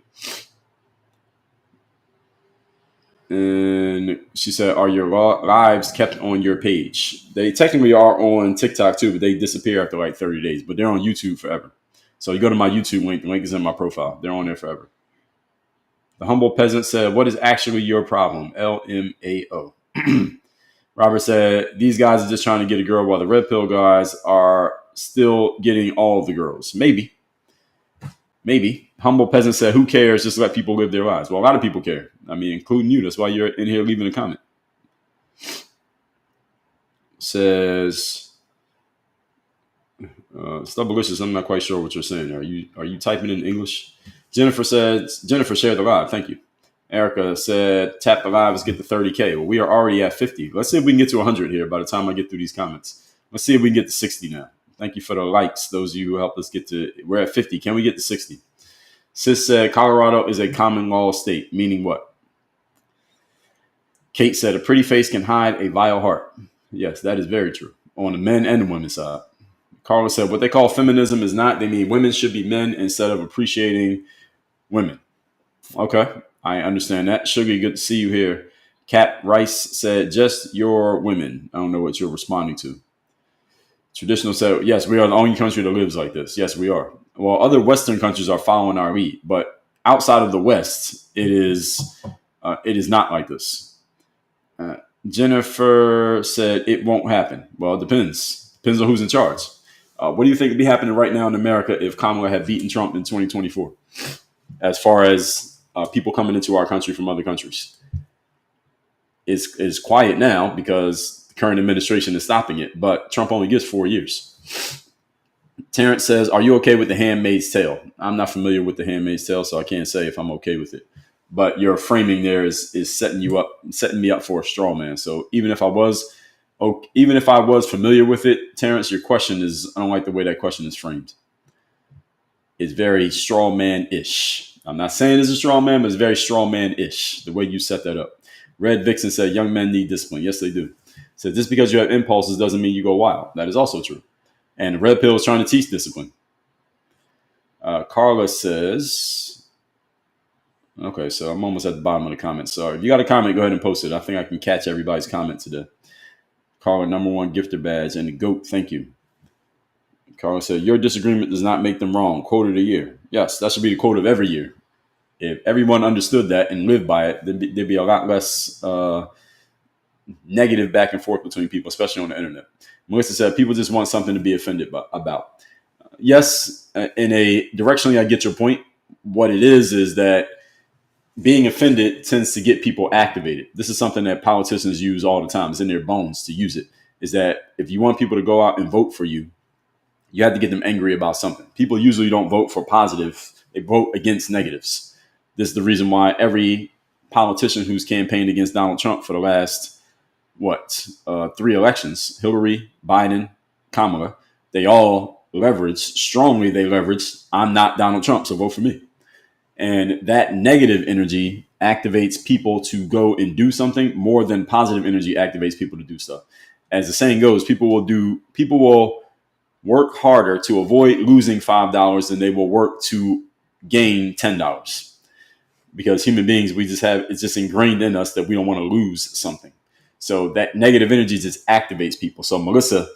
And she said, are your lives kept on your page? They technically are on TikTok too, but they disappear after like 30 days. But they're on YouTube forever. So you go to my YouTube link. The link is in my profile. They're on there forever. The humble peasant said, what is actually your problem? LMAO. Robert said, these guys are just trying to get a girl while the red pill guys are still getting all of the girls. Maybe. Humble peasant said, who cares? Just let people live their lives. Well, a lot of people care. I mean, including you. That's why you're in here leaving a comment. Says, Stubbalicious, I'm not quite sure what you're saying. Are you typing in English? Jennifer shared the live. Thank you. Erica said, tap the lives, get to 30K. Well, we are already at 50. Let's see if we can get to 100 here by the time I get through these comments. Let's see if we can get to 60 now. Thank you for the likes, those of you who helped us get to, we're at 50. Can we get to 60? Sis said, Colorado is a common law state, meaning what? Kate said, a pretty face can hide a vile heart. Yes, that is very true. On the men and the women's side. Carla said, what they call feminism is not, they mean women should be men instead of appreciating women. Okay, I understand that. Sugar, good to see you here. Cap Rice said, just your women. I don't know what you're responding to. Traditional said, yes, we are the only country that lives like this. Yes, we are. Well, other Western countries are following our lead, but outside of the West, it is not like this. Jennifer said it won't happen. Well, it depends. Depends on who's in charge. What do you think would be happening right now in America if Kamala had beaten Trump in 2024? As far as people coming into our country from other countries, it's quiet now because the current administration is stopping it. But Trump only gets 4 years. Terrence says, "Are you okay with The Handmaid's Tale?" I'm not familiar with The Handmaid's Tale, so I can't say if I'm okay with it. But your framing there is setting me up for a straw man. So even if I was familiar with it, Terrence, your question is, I don't like the way that question is framed. It's very straw man-ish. I'm not saying it's a straw man, but it's very straw man-ish, the way you set that up. Red Vixen said, young men need discipline. Yes, they do. So just because you have impulses doesn't mean you go wild. That is also true. And the red pill is trying to teach discipline. Carla says, okay, so I'm almost at the bottom of the comments. Sorry. If you got a comment, go ahead and post it. I think I can catch everybody's comment today. Carla, #1 gifter badge and the GOAT. Thank you. Carla said, your disagreement does not make them wrong. Quote of the year. Yes, that should be the quote of every year. If everyone understood that and lived by it, there'd be a lot less negative back and forth between people, especially on the internet. Melissa said, people just want something to be offended about. Yes, directionally, I get your point. What it is that being offended tends to get people activated. This is something that politicians use all the time. It's in their bones to use it. Is that if you want people to go out and vote for you, you have to get them angry about something. People usually don't vote for positive. They vote against negatives. This is the reason why every politician who's campaigned against Donald Trump for the last, 3 elections, Hillary, Biden, Kamala, they all leverage, I'm not Donald Trump, so vote for me. And that negative energy activates people to go and do something more than positive energy activates people to do stuff. As the saying goes, people will work harder to avoid losing $5 than they will work to gain $10. Because human beings, it's just ingrained in us that we don't want to lose something. So that negative energy just activates people. So Melissa,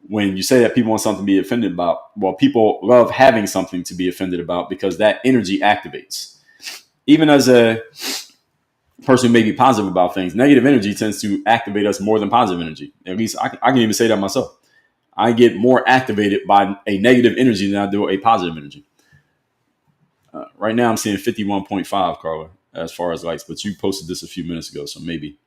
when you say that people want something to be offended about, well, people love having something to be offended about because that energy activates. Even as a person who may be positive about things, negative energy tends to activate us more than positive energy. At least I can even say that myself. I get more activated by a negative energy than I do a positive energy. Right now I'm seeing 51.5, Carla, as far as likes, but you posted this a few minutes ago, so maybe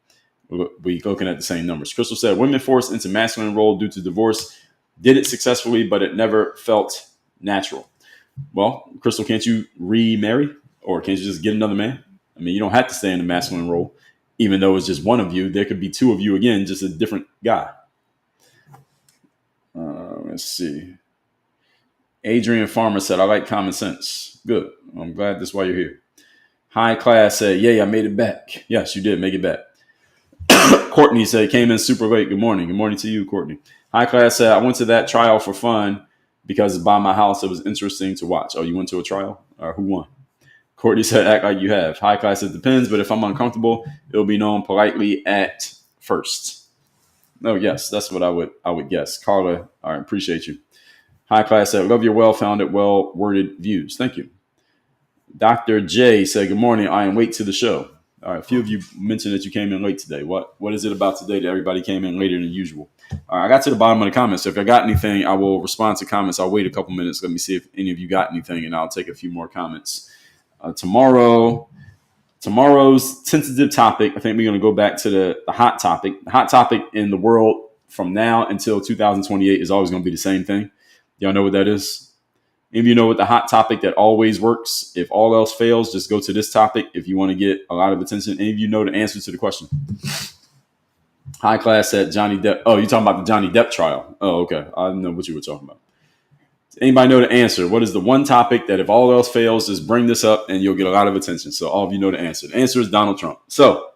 we're looking at the same numbers. Crystal said, women forced into masculine role due to divorce did it successfully, but it never felt natural. Well, Crystal, can't you remarry? Or can't you just get another man? I mean, you don't have to stay in the masculine role, even though it's just one of you. There could be 2 of you again, just a different guy. Let's see. Adrian Farmer said, I like common sense. Good. I'm glad that's why you're here. High Class said, yay, I made it back. Yes, you did make it back. Courtney said, came in super late. Good morning. Good morning to you, Courtney. High Class said, I went to that trial for fun because it's by my house. It was interesting to watch. Oh, you went to a trial? Who won? Courtney said, act like you have. High Class said, depends, but if I'm uncomfortable, it'll be known politely at first. No, yes, that's what I would guess. Carla, all right, appreciate you. High Class said, love your well-founded, well-worded views. Thank you. Dr. J said, good morning. I am late to the show. All right, a few of you mentioned that you came in late today. What is it about today that everybody came in later than usual? All right, I got to the bottom of the comments. So if I got anything, I will respond to comments. I'll wait a couple minutes. Let me see if any of you got anything, and I'll take a few more comments. Tomorrow's tentative topic, I think we're going to go back to the hot topic. The hot topic in the world from now until 2028 is always going to be the same thing. Y'all know what that is? Any of you know what the hot topic that always works? If all else fails, just go to this topic if you want to get a lot of attention. Any of you know the answer to the question? High Class said Johnny Depp. Oh, you're talking about the Johnny Depp trial. Oh, okay. I didn't know what you were talking about. Does anybody know the answer? What is the one topic that if all else fails, just bring this up and you'll get a lot of attention? So all of you know the answer. The answer is Donald Trump. So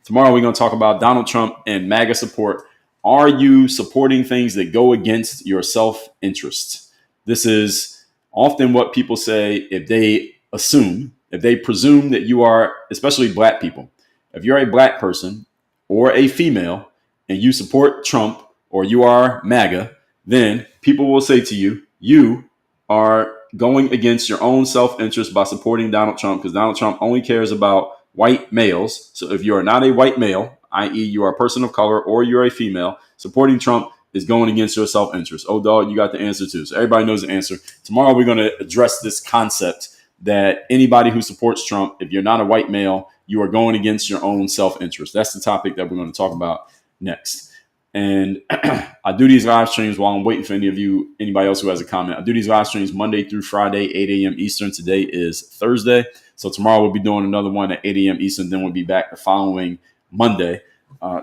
tomorrow we're going to talk about Donald Trump and MAGA support. Are you supporting things that go against your self-interest? This is often what people say if they presume that you are, especially black people. If you're a black person or a female and you support Trump or you are MAGA, then people will say to you, you are going against your own self-interest by supporting Donald Trump because Donald Trump only cares about white males. So if you are not a white male, i.e. you are a person of color or you're a female, supporting Trump is going against your self-interest. Oh, dog, you got the answer too. So everybody knows the answer. Tomorrow we're going to address this concept that anybody who supports Trump, if you're not a white male, you are going against your own self-interest. That's the topic that we're going to talk about next. And I do these live streams while I'm waiting for anybody else who has a comment. I do these live streams Monday through Friday, 8 a.m. Eastern. Today is Thursday. So tomorrow we'll be doing another one at 8 a.m. Eastern. Then we'll be back the following Monday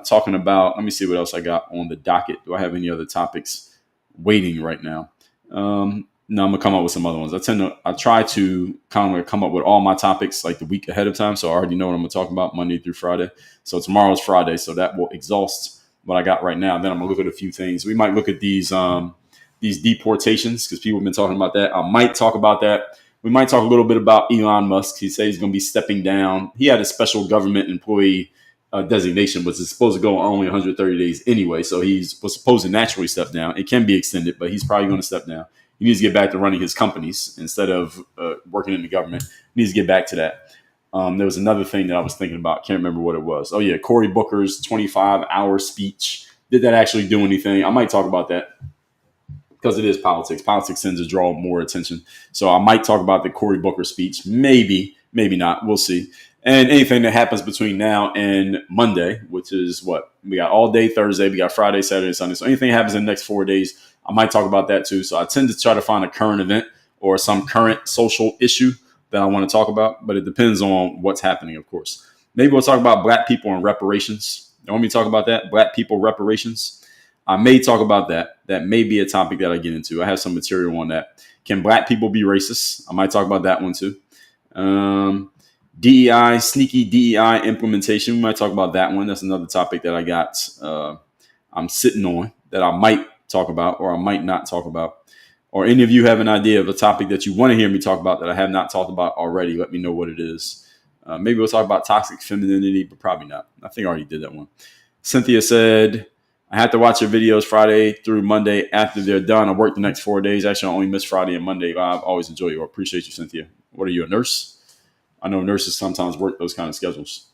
talking about, let me see what else I got on the docket. Do I have any other topics waiting right now? No, I'm gonna come up with some other ones. I try to kind of come up with all my topics like the week ahead of time, so I already know what I'm gonna talk about Monday through Friday. So tomorrow's Friday, so that will exhaust what I got right now. Then I'm gonna look at a few things. We might look at these deportations because people have been talking about that. I might talk about that. We might talk a little bit about Elon Musk. He said he's gonna be stepping down. He had a special government employee designation, which is supposed to go only 130 days anyway. So was supposed to naturally step down. It can be extended, but he's probably going to step down. He needs to get back to running his companies instead of working in the government. He needs to get back to that. There was another thing that I was thinking about. Can't remember what it was. Oh, yeah. Cory Booker's 25-hour speech. Did that actually do anything? I might talk about that because it is politics. Politics tends to draw more attention. So I might talk about the Cory Booker speech. Maybe, maybe not. We'll see. And anything that happens between now and Monday, which is what? We got all day Thursday. We got Friday, Saturday, Sunday. So anything that happens in the next 4 days, I might talk about that too. So I tend to try to find a current event or some current social issue that I want to talk about. But it depends on what's happening, of course. Maybe we'll talk about black people and reparations. You want me to talk about that? Black people reparations? I may talk about that. That may be a topic that I get into. I have some material on that. Can black people be racist? I might talk about that one too. DEI, sneaky DEI implementation. We might talk about that one. That's another topic that I got. I'm sitting on that I might talk about or I might not talk about. Or any of you have an idea of a topic that you want to hear me talk about that I have not talked about already, let me know what it is. Maybe we'll talk about toxic femininity, but probably not. I think I already did that one. Cynthia said, I have to watch your videos Friday through Monday after they're done. I work the next 4 days. Actually, I only miss Friday and Monday live. Always enjoy you. I appreciate you, Cynthia. What are you, a nurse? I know nurses sometimes work those kind of schedules.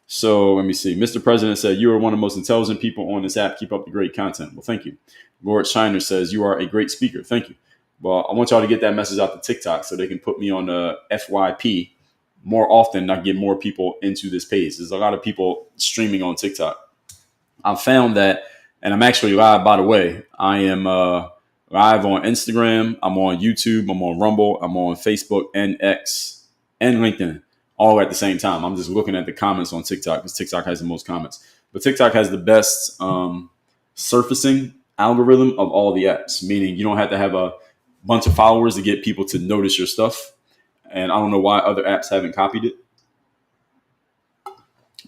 So let me see. Mr. President said, you are one of the most intelligent people on this app. Keep up the great content. Well, thank you. Lord Shiner says, you are a great speaker. Thank you. Well, I want y'all to get that message out to TikTok so they can put me on the FYP more often and I get more people into this page. There's a lot of people streaming on TikTok. I've found that, and I'm actually live, by the way. I am live on Instagram. I'm on YouTube. I'm on Rumble. I'm on Facebook and X and LinkedIn all at the same time. I'm just looking at the comments on TikTok because TikTok has the most comments. But TikTok has the best surfacing algorithm of all the apps, meaning you don't have to have a bunch of followers to get people to notice your stuff. And I don't know why other apps haven't copied it.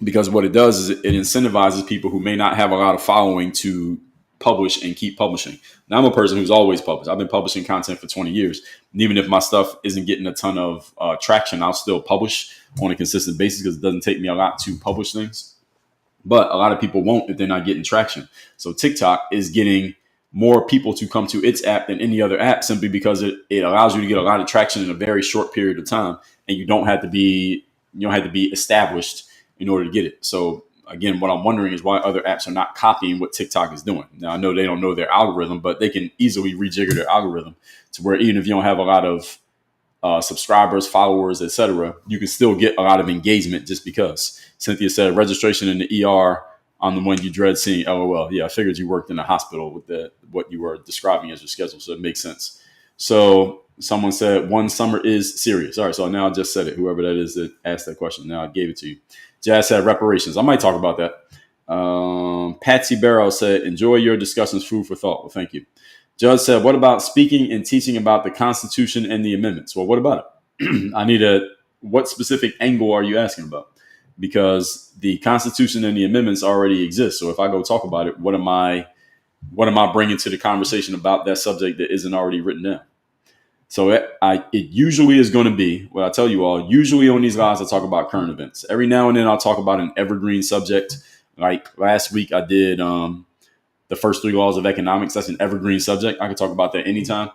Because what it does is it incentivizes people who may not have a lot of following to publish and keep publishing. Now, I'm a person who's always published. I've been publishing content for 20 years. And even if my stuff isn't getting a ton of traction, I'll still publish on a consistent basis because it doesn't take me a lot to publish things. But a lot of people won't if they're not getting traction. So TikTok is getting more people to come to its app than any other app simply because it allows you to get a lot of traction in a very short period of time. And you don't have to be established in order to get it. So again, what I'm wondering is why other apps are not copying what TikTok is doing. Now, I know they don't know their algorithm, but they can easily rejigger their algorithm to where even if you don't have a lot of subscribers, followers, etc., you can still get a lot of engagement just because. Cynthia said, registration in the ER, I'm the one you dread seeing. LOL. Yeah, I figured you worked in a hospital with what you were describing as your schedule, so it makes sense. So someone said, one summer is serious. All right, so now I just said it. Whoever that is that asked that question, now I gave it to you. Jazz said reparations. I might talk about that. Patsy Barrow said, enjoy your discussions, food for thought. Well, thank you. Judge said, what about speaking and teaching about the Constitution and the amendments? Well, what about it? What specific angle are you asking about? Because the Constitution and the amendments already exist. So if I go talk about it, what am I bringing to the conversation about that subject that isn't already written down? So it usually is going to be, what I tell you all, usually on these lives, I talk about current events. Every now and then I'll talk about an evergreen subject. Like last week I did the first 3 laws of economics. That's an evergreen subject. I can talk about that anytime.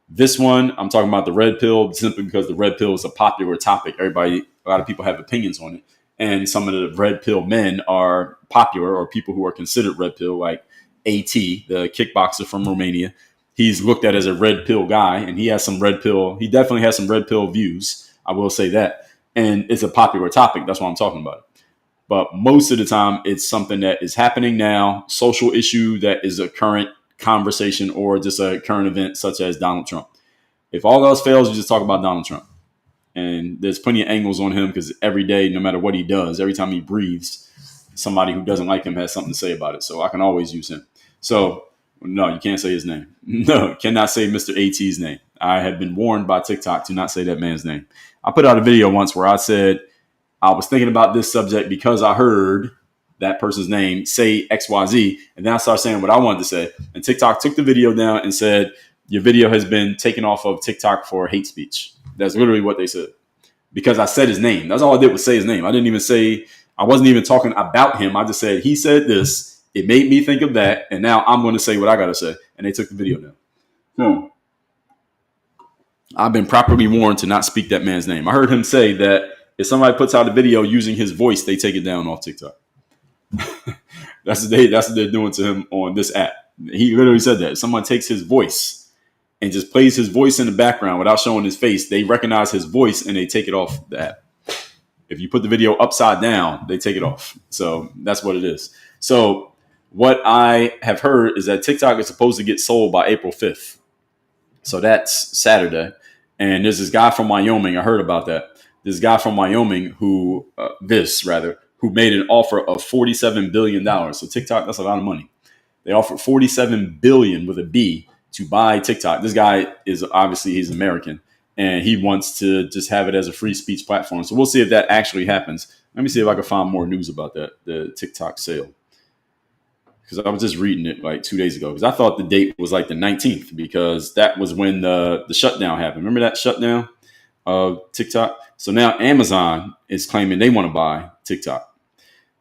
This one, I'm talking about the red pill simply because the red pill is a popular topic. Everybody a lot of people have opinions on it. And some of the red pill men are popular, or people who are considered red pill, like AT, the kickboxer from Romania. He's looked at as a red pill guy, and he definitely has some red pill views. I will say that. And it's a popular topic. That's why I'm talking about it. But most of the time, it's something that is happening now, social issue that is a current conversation, or just a current event such as Donald Trump. If all else fails, you just talk about Donald Trump. And there's plenty of angles on him, because every day, no matter what he does, every time he breathes, somebody who doesn't like him has something to say about it. So I can always use him. So no, you can't say his name. No, cannot say Mr. AT's name. I have been warned by TikTok to not say that man's name. I put out a video once where I said I was thinking about this subject because I heard that person's name say XYZ, and then I started saying what I wanted to say. And TikTok took the video down and said, your video has been taken off of TikTok for hate speech. That's literally what they said, because I said his name. That's all I did was say his name. I wasn't even talking about him. I just said, he said this. It made me think of that. And now I'm going to say what I got to say. And they took the video down. I've been properly warned to not speak that man's name. I heard him say that if somebody puts out a video using his voice, they take it down off TikTok. That's what they're doing to him on this app. He literally said that if someone takes his voice and just plays his voice in the background without showing his face, they recognize his voice and they take it off the app. If you put the video upside down, they take it off. So that's what it is. So what I have heard is that TikTok is supposed to get sold by April 5th. So that's Saturday. And there's this guy from Wyoming. I heard about that. This guy from Wyoming who made an offer of $47 billion. So TikTok, that's a lot of money. They offered $47 billion with a B to buy TikTok. This guy is obviously, he's American, and he wants to just have it as a free speech platform. So we'll see if that actually happens. Let me see if I can find more news about that, the TikTok sale. Because I was just reading it like 2 days ago, because I thought the date was like the 19th, because that was when the shutdown happened. Remember that shutdown of TikTok? So now Amazon is claiming they want to buy TikTok.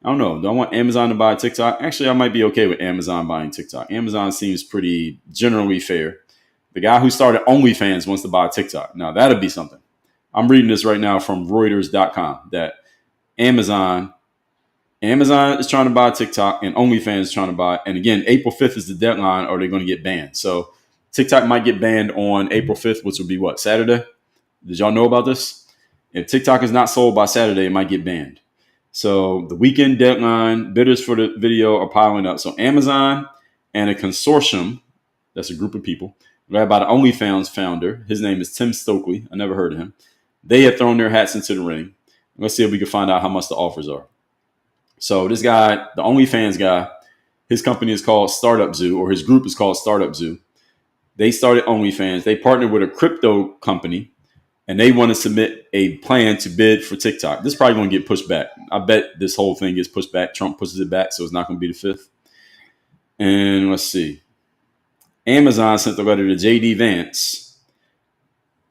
I don't know. Do I want Amazon to buy TikTok? Actually, I might be okay with Amazon buying TikTok. Amazon seems pretty generally fair. The guy who started OnlyFans wants to buy TikTok. Now, that'd be something. I'm reading this right now from Reuters.com that Amazon is trying to buy TikTok and OnlyFans is trying to buy. And again, April 5th is the deadline, or they're going to get banned. So TikTok might get banned on April 5th, which would be what, Saturday? Did y'all know about this? If TikTok is not sold by Saturday, it might get banned. So the weekend deadline, bidders for the video are piling up. So Amazon and a consortium, that's a group of people, led by the OnlyFans founder. His name is Tim Stokely. I never heard of him. They have thrown their hats into the ring. Let's see if we can find out how much the offers are. So this guy, the OnlyFans guy, his company is called Startup Zoo, or his group is called Startup Zoo. They started OnlyFans. They partnered with a crypto company, and they want to submit a plan to bid for TikTok. This is probably going to get pushed back. I bet this whole thing gets pushed back. Trump pushes it back, so it's not going to be the 5th. And let's see. Amazon sent a letter to J.D. Vance,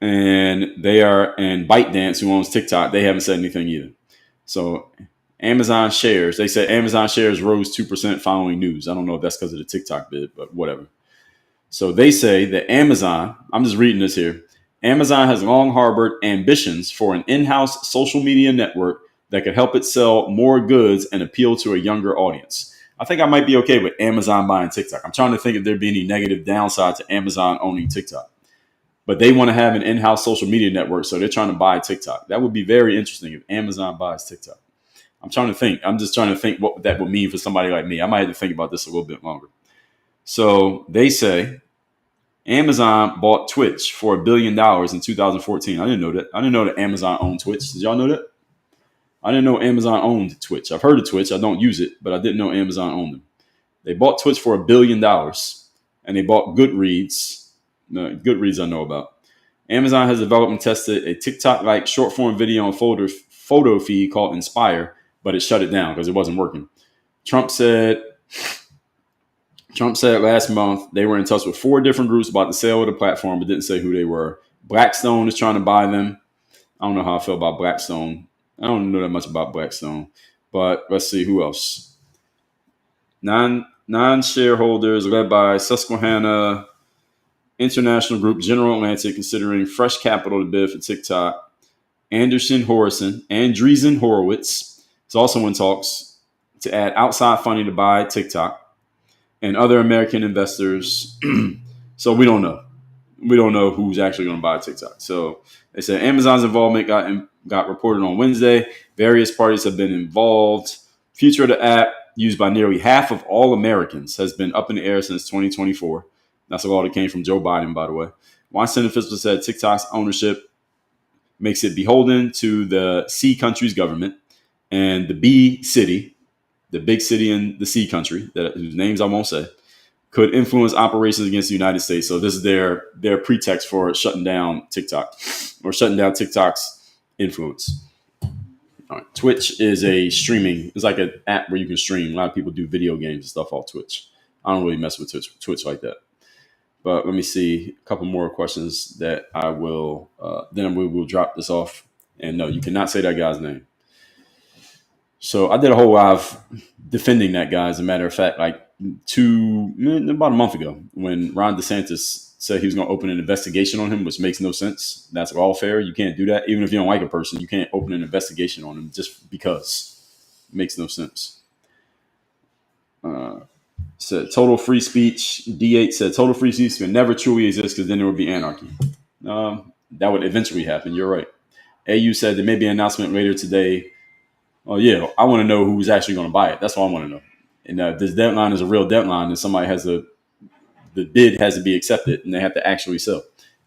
and ByteDance, who owns TikTok, they haven't said anything either. So Amazon shares, they said Amazon shares rose 2% following news. I don't know if that's because of the TikTok bid, but whatever. So they say that Amazon, I'm just reading this here, Amazon has long harbored ambitions for an in-house social media network that could help it sell more goods and appeal to a younger audience. I think I might be okay with Amazon buying TikTok. I'm trying to think if there'd be any negative downside to Amazon owning TikTok. But they want to have an in-house social media network, so they're trying to buy TikTok. That would be very interesting if Amazon buys TikTok. I'm just trying to think what that would mean for somebody like me. I might have to think about this a little bit longer. So they say Amazon bought Twitch for $1 billion in 2014. I didn't know that. I didn't know that Amazon owned Twitch. Did y'all know that? I didn't know Amazon owned Twitch. I've heard of Twitch. I don't use it, but I didn't know Amazon owned them. They bought Twitch for $1 billion, and they bought Goodreads. No, Goodreads I know about. Amazon has developed and tested a TikTok-like short-form video and photo feed called Inspire, but it shut it down because it wasn't working. Trump said last month they were in touch with 4 different groups about the sale of the platform, but didn't say who they were. Blackstone is trying to buy them. I don't know how I feel about Blackstone. I don't know that much about Blackstone, but let's see who else. Non-shareholders led by Susquehanna International Group, General Atlantic, considering fresh capital to bid for TikTok. Andreessen Horowitz is also in talks to add outside funding to buy TikTok and other American investors. So we don't know. We don't know who's actually going to buy TikTok. So they said Amazon's involvement got reported on Wednesday. Various parties have been involved. Future of the app, used by nearly half of all Americans, has been up in the air since 2024. That's all that came from Joe Biden, by the way. Weinstein officials said TikTok's ownership makes it beholden to the C country's government and the B city, the big city in the C country, whose names I won't say, could influence operations against the United States. So this is their pretext for shutting down TikTok or shutting down TikTok's influence. All right. Twitch is it's like an app where you can stream. A lot of people do video games and stuff off Twitch. I don't really mess with Twitch like that. But let me see a couple more questions that I will, then we will drop this off. And no, you cannot say that guy's name. So I did a whole live defending that guy. As a matter of fact, like about a month ago, when Ron DeSantis said he was going to open an investigation on him, which makes no sense. That's all fair. You can't do that. Even if you don't like a person, you can't open an investigation on him just because. It makes no sense. Said total free speech. D8 said total free speech can never truly exist because then there would be anarchy. That would eventually happen. You're right. AU said there may be an announcement later today. Oh, yeah. I want to know who's actually going to buy it. That's all I want to know. And if this deadline is a real deadline, then somebody the bid has to be accepted and they have to actually sell.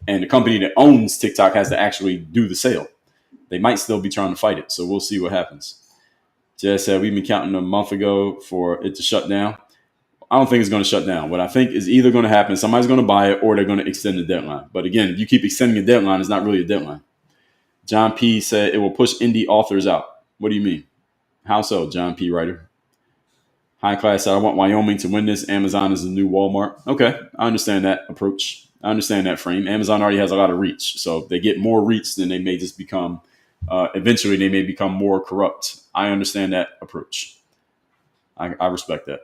And the company that owns TikTok has to actually do the sale. They might still be trying to fight it. So we'll see what happens. Jess said we've been counting a month ago for it to shut down. I don't think it's going to shut down. What I think is either going to happen, somebody's going to buy it or they're going to extend the deadline. But again, if you keep extending a deadline, it's not really a deadline. John P. said it will push indie authors out. What do you mean? How so, John P. Writer? High Class said, I want Wyoming to win this. Amazon is the new Walmart. Okay, I understand that approach. I understand that frame. Amazon already has a lot of reach. So if they get more reach, then they may just become, eventually they may become more corrupt. I understand that approach. I respect that.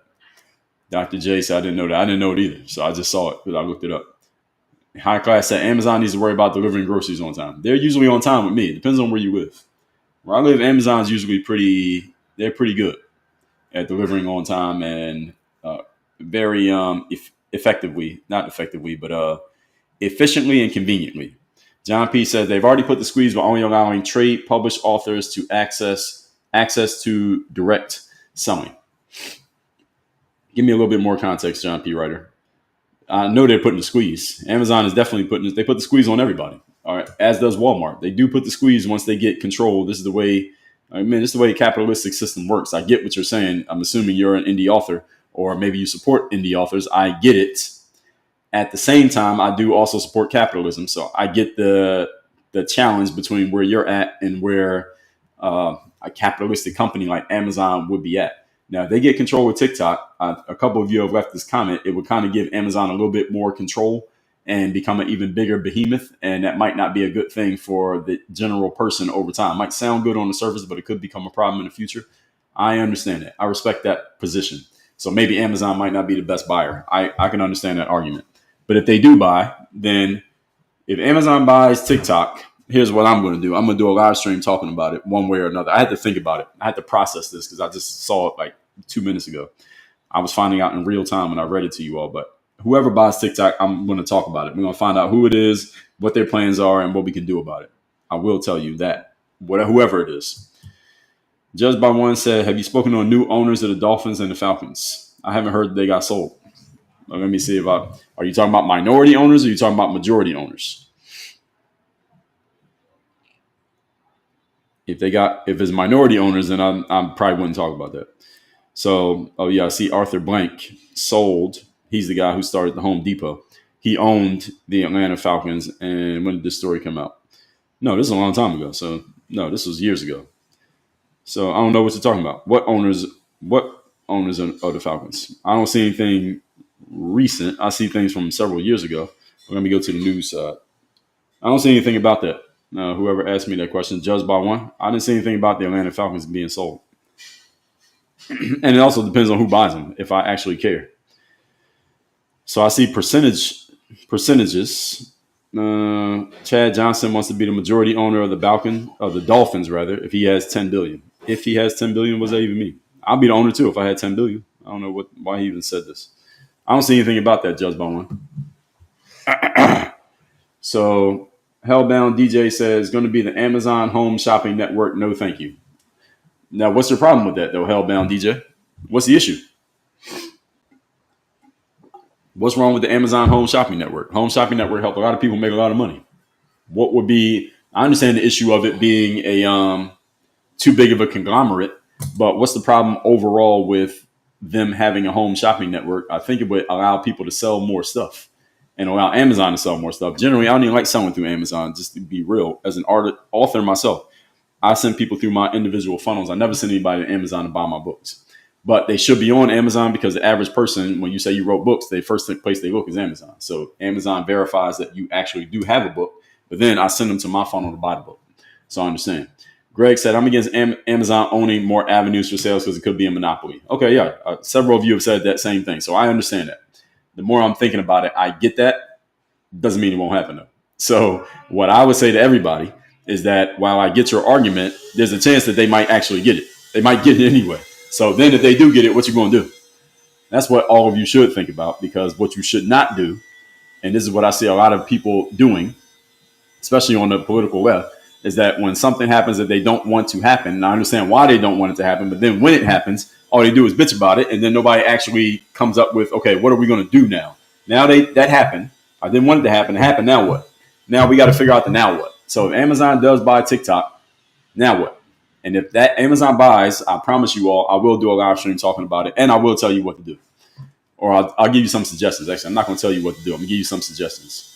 Dr. J said, I didn't know that. I didn't know it either. So I just saw it because I looked it up. High Class said, Amazon needs to worry about delivering groceries on time. They're usually on time with me. It depends on where you live. Where I live, Amazon's usually they're pretty good at delivering on time and very efficiently and conveniently. John P. said they've already put the squeeze by only allowing trade published authors to access to direct selling. Give me a little bit more context, John P. Writer. I know they're putting the squeeze. Amazon is definitely they put the squeeze on everybody. All right, as does Walmart. They do put the squeeze once they get control. This is the way the capitalistic system works. I get what you're saying. I'm assuming you're an indie author, or maybe you support indie authors. I get it. At the same time, I do also support capitalism. So I get the challenge between where you're at and where a capitalistic company like Amazon would be at. Now, if they get control of TikTok, a couple of you have left this comment, it would kind of give Amazon a little bit more control and become an even bigger behemoth. And that might not be a good thing for the general person over time. It might sound good on the surface, but it could become a problem in the future. I understand that. I respect that position. So maybe Amazon might not be the best buyer. I can understand that argument. But if they do buy, then if Amazon buys TikTok, here's what I'm going to do. I'm going to do a live stream talking about it one way or another. I had to think about it. I had to process this because I just saw it like 2 minutes ago. I was finding out in real time when I read it to you all. But whoever buys TikTok, I'm going to talk about it. We're going to find out who it is, what their plans are, and what we can do about it. I will tell you that, whoever it is. Judged by One said, have you spoken to new owners of the Dolphins and the Falcons? I haven't heard they got sold. Let me see are you talking about minority owners or are you talking about majority owners? If it's minority owners, then I probably wouldn't talk about that. So, I see Arthur Blank sold. He's the guy who started the Home Depot. He owned the Atlanta Falcons. And when did this story come out? No, this is a long time ago. So, no, this was years ago. So I don't know what you're talking about. What owners of the Falcons? I don't see anything recent. I see things from several years ago. Let me go to the news side. I don't see anything about that. Whoever asked me that question, judged by one, I didn't see anything about the Atlanta Falcons being sold. And it also depends on who buys them, if I actually care. So I see percentages. Chad Johnson wants to be the majority owner of the Dolphins, rather, if he has 10 billion. If he has 10 billion, what does that even mean? I'll be the owner too if I had 10 billion. I don't know why he even said this. I don't see anything about that, Judge Baldwin. So, Hellbound DJ says, going to be the Amazon Home Shopping Network. No, thank you. Now, what's the problem with that, though, Hellbound DJ? What's the issue? What's wrong with the Amazon Home Shopping Network? Home Shopping Network help a lot of people make a lot of money. What would be? I understand the issue of it being a too big of a conglomerate, but what's the problem overall with them having a home shopping network? I think it would allow people to sell more stuff and allow Amazon to sell more stuff. Generally, I don't even like selling through Amazon, just to be real. As an author myself, I send people through my individual funnels. I never send anybody to Amazon to buy my books. But they should be on Amazon because the average person, when you say you wrote books, the first place they look is Amazon. So Amazon verifies that you actually do have a book, but then I send them to my funnel to buy the book. So I understand. Greg said, I'm against Amazon owning more avenues for sales because it could be a monopoly. Okay, yeah. Several of you have said that same thing. So I understand that. The more I'm thinking about it, I get that. Doesn't mean it won't happen, though. So what I would say to everybody is that while I get your argument, there's a chance that they might actually get it. They might get it anyway. So then if they do get it, what you going to do? That's what all of you should think about, because what you should not do, and this is what I see a lot of people doing, especially on the political left, is that when something happens that they don't want to happen, and I understand why they don't want it to happen, but then when it happens, all they do is bitch about it, and then nobody actually comes up with, okay, what are we going to do now? Now that happened. I didn't want it to happen. It happened. Now what? Now we got to figure out the now what. So if Amazon does buy TikTok, now what? And if that Amazon buys, I promise you all, I will do a live stream talking about it, and I will tell you what to do. Or I'll give you some suggestions. Actually, I'm not going to tell you what to do. I'm going to give you some suggestions.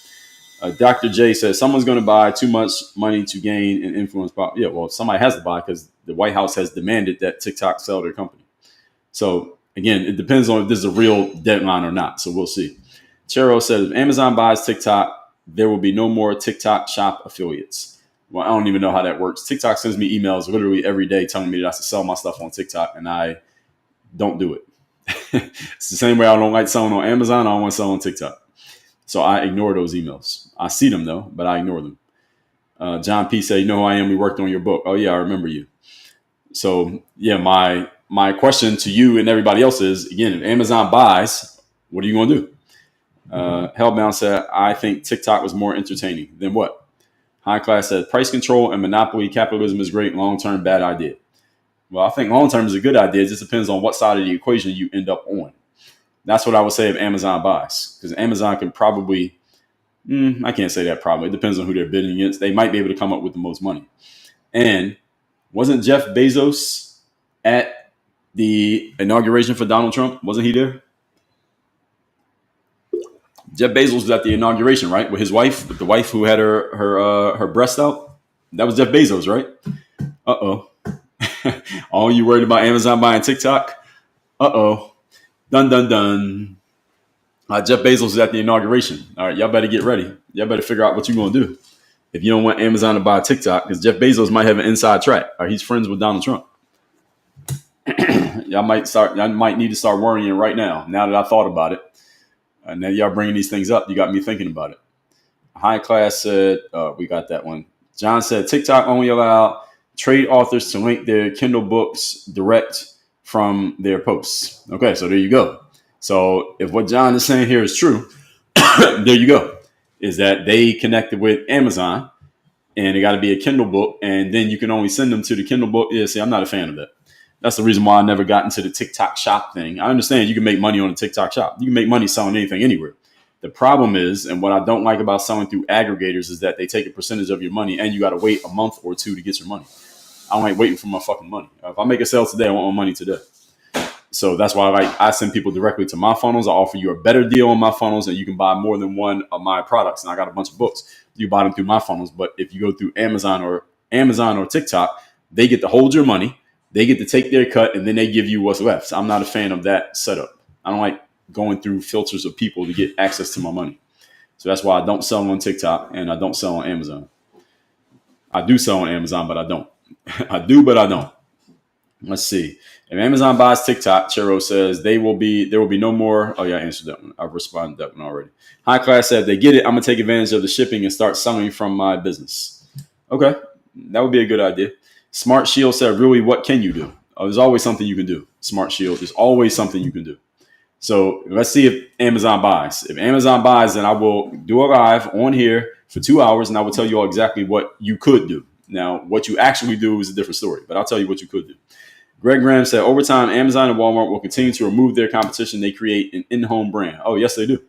Dr. J says, someone's going to buy too much money to gain and influence. Yeah, well, somebody has to buy because the White House has demanded that TikTok sell their company. So, again, it depends on if this is a real deadline or not. So we'll see. Chero says, if Amazon buys TikTok, there will be no more TikTok shop affiliates. Well, I don't even know how that works. TikTok sends me emails literally every day telling me that I should sell my stuff on TikTok, and I don't do it. It's the same way I don't like selling on Amazon. I don't want to sell on TikTok. So I ignore those emails. I see them, though, but I ignore them. John P. said, you know who I am? We worked on your book. Oh, yeah, I remember you. So, yeah, my question to you and everybody else is, again, if Amazon buys, what are you going to do? Hellbound said, I think TikTok was more entertaining. Then what? High Class said, price control and monopoly capitalism is great. Long-term, bad idea. Well, I think long-term is a good idea. It just depends on what side of the equation you end up on. That's what I would say if Amazon buys. Because Amazon can probably, I can't say that probably. It depends on who they're bidding against. They might be able to come up with the most money. And wasn't Jeff Bezos at the inauguration for Donald Trump? Wasn't he there? Jeff Bezos was at the inauguration, right? With his wife, with the wife who had her breast out. That was Jeff Bezos, right? Uh-oh. Oh, you worried about Amazon buying TikTok? Uh-oh. Dun, dun, dun. Jeff Bezos was at the inauguration. All right, y'all better get ready. Y'all better figure out what you're going to do if you don't want Amazon to buy TikTok, because Jeff Bezos might have an inside track. He's friends with Donald Trump. Y'all might need to start worrying right now that I thought about it. And now y'all bringing these things up. You got me thinking about it. High Class said, we got that one. John said, TikTok only allow trade authors to link their Kindle books direct from their posts. Okay, so there you go. So if what John is saying here is true, there you go. Is that they connected with Amazon and it got to be a Kindle book, and then you can only send them to the Kindle book. Yeah, see, I'm not a fan of that. That's the reason why I never got into the TikTok shop thing. I understand you can make money on a TikTok shop. You can make money selling anything anywhere. The problem is, and what I don't like about selling through aggregators, is that they take a percentage of your money and you got to wait a month or two to get your money. I don't like waiting for my fucking money. If I make a sale today, I want my money today. So that's why I send people directly to my funnels. I offer you a better deal on my funnels, and you can buy more than one of my products. And I got a bunch of books. You buy them through my funnels. But if you go through Amazon or TikTok, they get to hold your money. They get to take their cut, and then they give you what's left. So I'm not a fan of that setup. I don't like going through filters of people to get access to my money. So that's why I don't sell on TikTok and I don't sell on Amazon. I do sell on Amazon, but I don't. I do, but I don't. Let's see. If Amazon buys TikTok, Chero says there will be no more. Oh yeah, I answered that one. I've responded to that one already. High Class said, they get it. I'm gonna take advantage of the shipping and start selling from my business. Okay, that would be a good idea. Smart Shield said, really, what can you do? Oh, there's always something you can do. Smart Shield, there's always something you can do. So let's see if Amazon buys. If Amazon buys, then I will do a live on here for 2 hours, and I will tell you all exactly what you could do. Now, what you actually do is a different story, but I'll tell you what you could do. Greg Graham said, over time, Amazon and Walmart will continue to remove their competition. They create an in-home brand. Oh, yes, they do.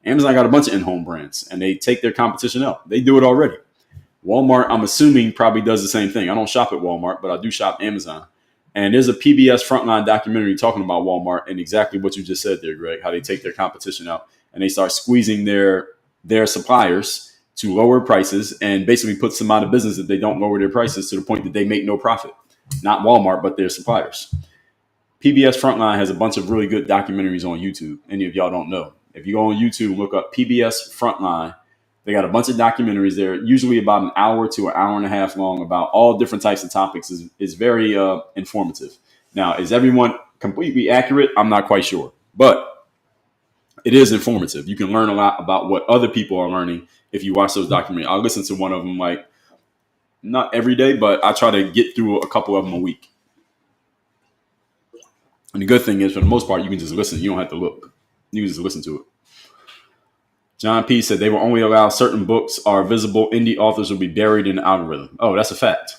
Amazon got a bunch of in-home brands, and they take their competition out. They do it already. Walmart, I'm assuming, probably does the same thing. I don't shop at Walmart, but I do shop Amazon. And there's a PBS Frontline documentary talking about Walmart and exactly what you just said there, Greg, how they take their competition out and they start squeezing their suppliers to lower prices and basically puts them out of business if they don't lower their prices to the point that they make no profit. Not Walmart, but their suppliers. PBS Frontline has a bunch of really good documentaries on YouTube. Any of y'all don't know. If you go on YouTube, look up PBS Frontline. They got a bunch of documentaries there, usually about an hour to an hour and a half long, about all different types of topics. Is very informative. Now, is everyone completely accurate? I'm not quite sure, but it is informative. You can learn a lot about what other people are learning if you watch those documentaries. I'll listen to one of them like not every day, but I try to get through a couple of them a week. And the good thing is, for the most part, you can just listen. You don't have to look. You can just listen to it. John P. said they will only allow certain books are visible. Indie authors will be buried in the algorithm. Oh, that's a fact.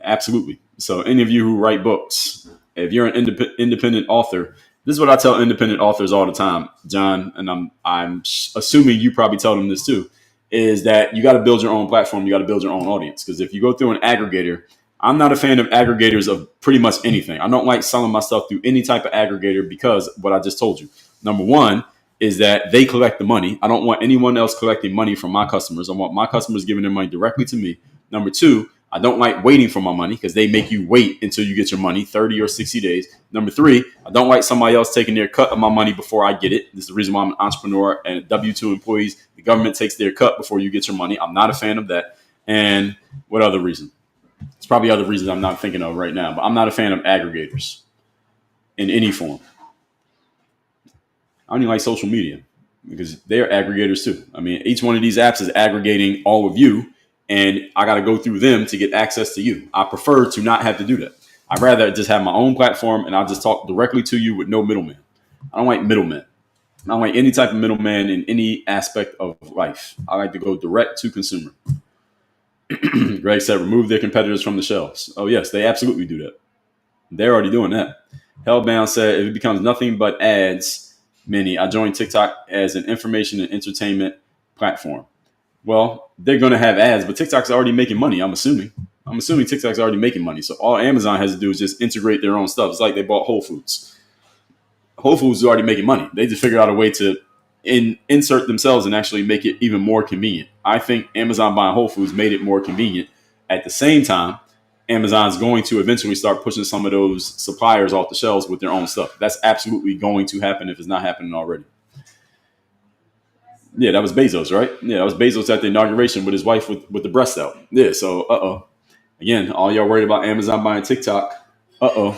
Absolutely. So any of you who write books, if you're an independent author, this is what I tell independent authors all the time, John, and I'm assuming you probably tell them this too, is that you got to build your own platform. You got to build your own audience. Because if you go through an aggregator, I'm not a fan of aggregators of pretty much anything. I don't like selling my stuff through any type of aggregator because what I just told you. Number one is that they collect the money. I don't want anyone else collecting money from my customers. I want my customers giving their money directly to me. Number two, I don't like waiting for my money because they make you wait until you get your money, 30 or 60 days. Number three, I don't like somebody else taking their cut of my money before I get it. This is the reason why I'm an entrepreneur and W-2 employees. The government takes their cut before you get your money. I'm not a fan of that. And what other reason? It's probably other reasons I'm not thinking of right now, but I'm not a fan of aggregators in any form. I don't even like social media because they're aggregators too. I mean, each one of these apps is aggregating all of you, and I got to go through them to get access to you. I prefer to not have to do that. I'd rather just have my own platform and I'll just talk directly to you with no middleman. I don't like middlemen. I don't like any type of middleman in any aspect of life. I like to go direct to consumer. Greg said, remove their competitors from the shelves. Oh, yes, they absolutely do that. They're already doing that. Hellbound said, if it becomes nothing but ads, I joined TikTok as an information and entertainment platform. Well, they're going to have ads, but TikTok's already making money, I'm assuming. I'm assuming TikTok's already making money. So all Amazon has to do is just integrate their own stuff. It's like they bought Whole Foods. Whole Foods is already making money. They just figured out a way to insert themselves and actually make it even more convenient. I think Amazon buying Whole Foods made it more convenient. At the same time, Amazon's going to eventually start pushing some of those suppliers off the shelves with their own stuff. That's absolutely going to happen if it's not happening already. Yeah, that was Bezos, right? Yeah, that was Bezos at the inauguration with his wife with the breast out. Yeah, so, Again, all y'all worried about Amazon buying TikTok. All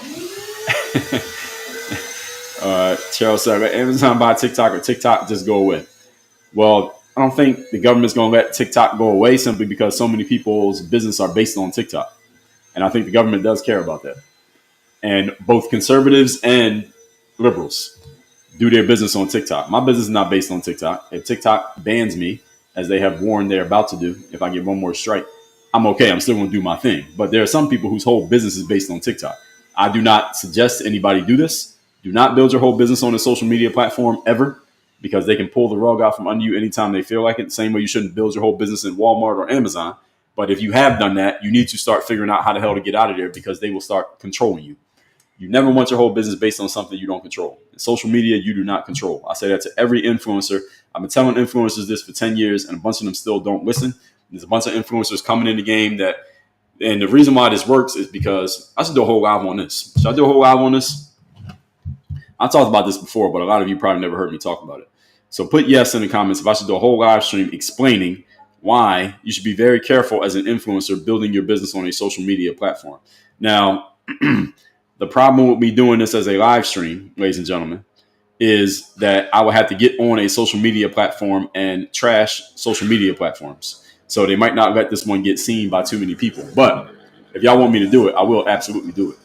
right, Charles said, Amazon buy TikTok or TikTok just go away. Well, I don't think the government's going to let TikTok go away simply because so many people's business are based on TikTok. And I think the government does care about that. And both conservatives and liberals do their business on TikTok. My business is not based on TikTok. If TikTok bans me, as they have warned they're about to do, if I get one more strike, I'm okay. I'm still going to do my thing. But there are some people whose whole business is based on TikTok. I do not suggest anybody do this. Do not build your whole business on a social media platform ever, because they can pull the rug out from under you anytime they feel like it. Same way you shouldn't build your whole business in Walmart or Amazon. But if you have done that, you need to start figuring out how the hell to get out of there, because they will start controlling you. You never want your whole business based on something you don't control. In social media, you do not control. I say that to every influencer. I've been telling influencers this for 10 years, and a bunch of them still don't listen. There's a bunch of influencers coming in the game and the reason why this works is because I should do a whole live on this. Should I do a whole live on this? I talked about this before, but a lot of you probably never heard me talk about it. So put yes in the comments if I should do a whole live stream explaining why you should be very careful as an influencer building your business on a social media platform. Now, The problem with me doing this as a live stream, ladies and gentlemen, is that I would have to get on a social media platform and trash social media platforms. So they might not let this one get seen by too many people. But if y'all want me to do it, I will absolutely do it.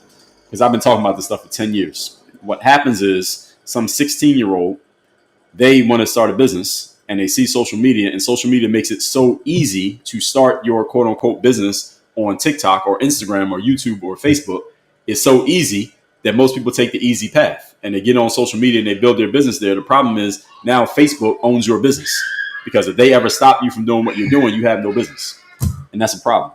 Because I've been talking about this stuff for 10 years. What happens is some 16-year-old, they want to start a business and they see social media, and social media makes it so easy to start your quote unquote business on TikTok or Instagram or YouTube or Facebook. It's so easy that most people take the easy path and they get on social media and they build their business there. The problem is now Facebook owns your business, because if they ever stop you from doing what you're doing, you have no business. And that's a problem.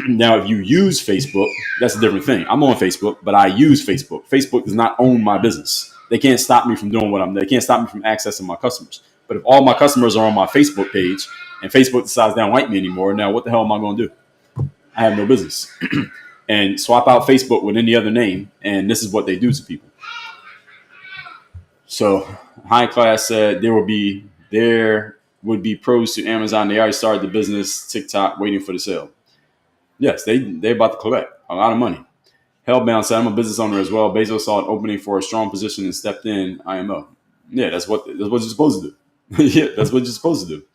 Now, if you use Facebook, that's a different thing. I'm on Facebook, but I use Facebook. Facebook does not own my business. They can't stop me from doing what I'm doing. They can't stop me from accessing my customers. But if all my customers are on my Facebook page and Facebook decides they don't like me anymore, now what the hell am I going to do? I have no business. And swap out Facebook with any other name, and this is what they do to people. So High Class said there would be pros to Amazon. They already started the business, TikTok, waiting for the sale. Yes, they're about to collect a lot of money. Hellbound said, I'm a business owner as well. Bezos saw an opening for a strong position and stepped in. IMO. Yeah, that's what you're supposed to do. Yeah, that's what you're supposed to do.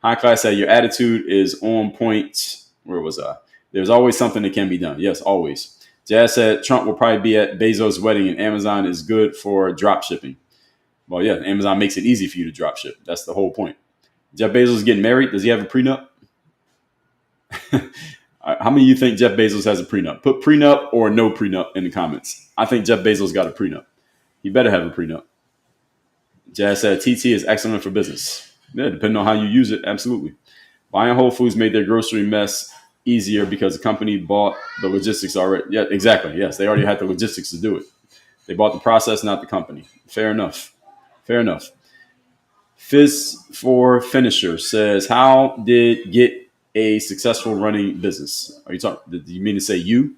High Class said, your attitude is on point. Where was I? There's always something that can be done. Yes, always. Jazz said, Trump will probably be at Bezos' wedding, and Amazon is good for drop shipping. Well, yeah, Amazon makes it easy for you to drop ship. That's the whole point. Jeff Bezos is getting married. Does he have a prenup? How many of you think Jeff Bezos has a prenup? Put prenup or no prenup in the comments. I think Jeff Bezos got a prenup. He better have a prenup. Jazz said, TT is excellent for business. Yeah, depending on how you use it, absolutely. Buying Whole Foods made their grocery mess easier because the company bought the logistics already. Yeah, exactly. Yes, they already had the logistics to do it. They bought the process, not the company. Fair enough. Fair enough. Fizz for Finisher says, how did get a successful running business? Are you talking? Do you mean to say you?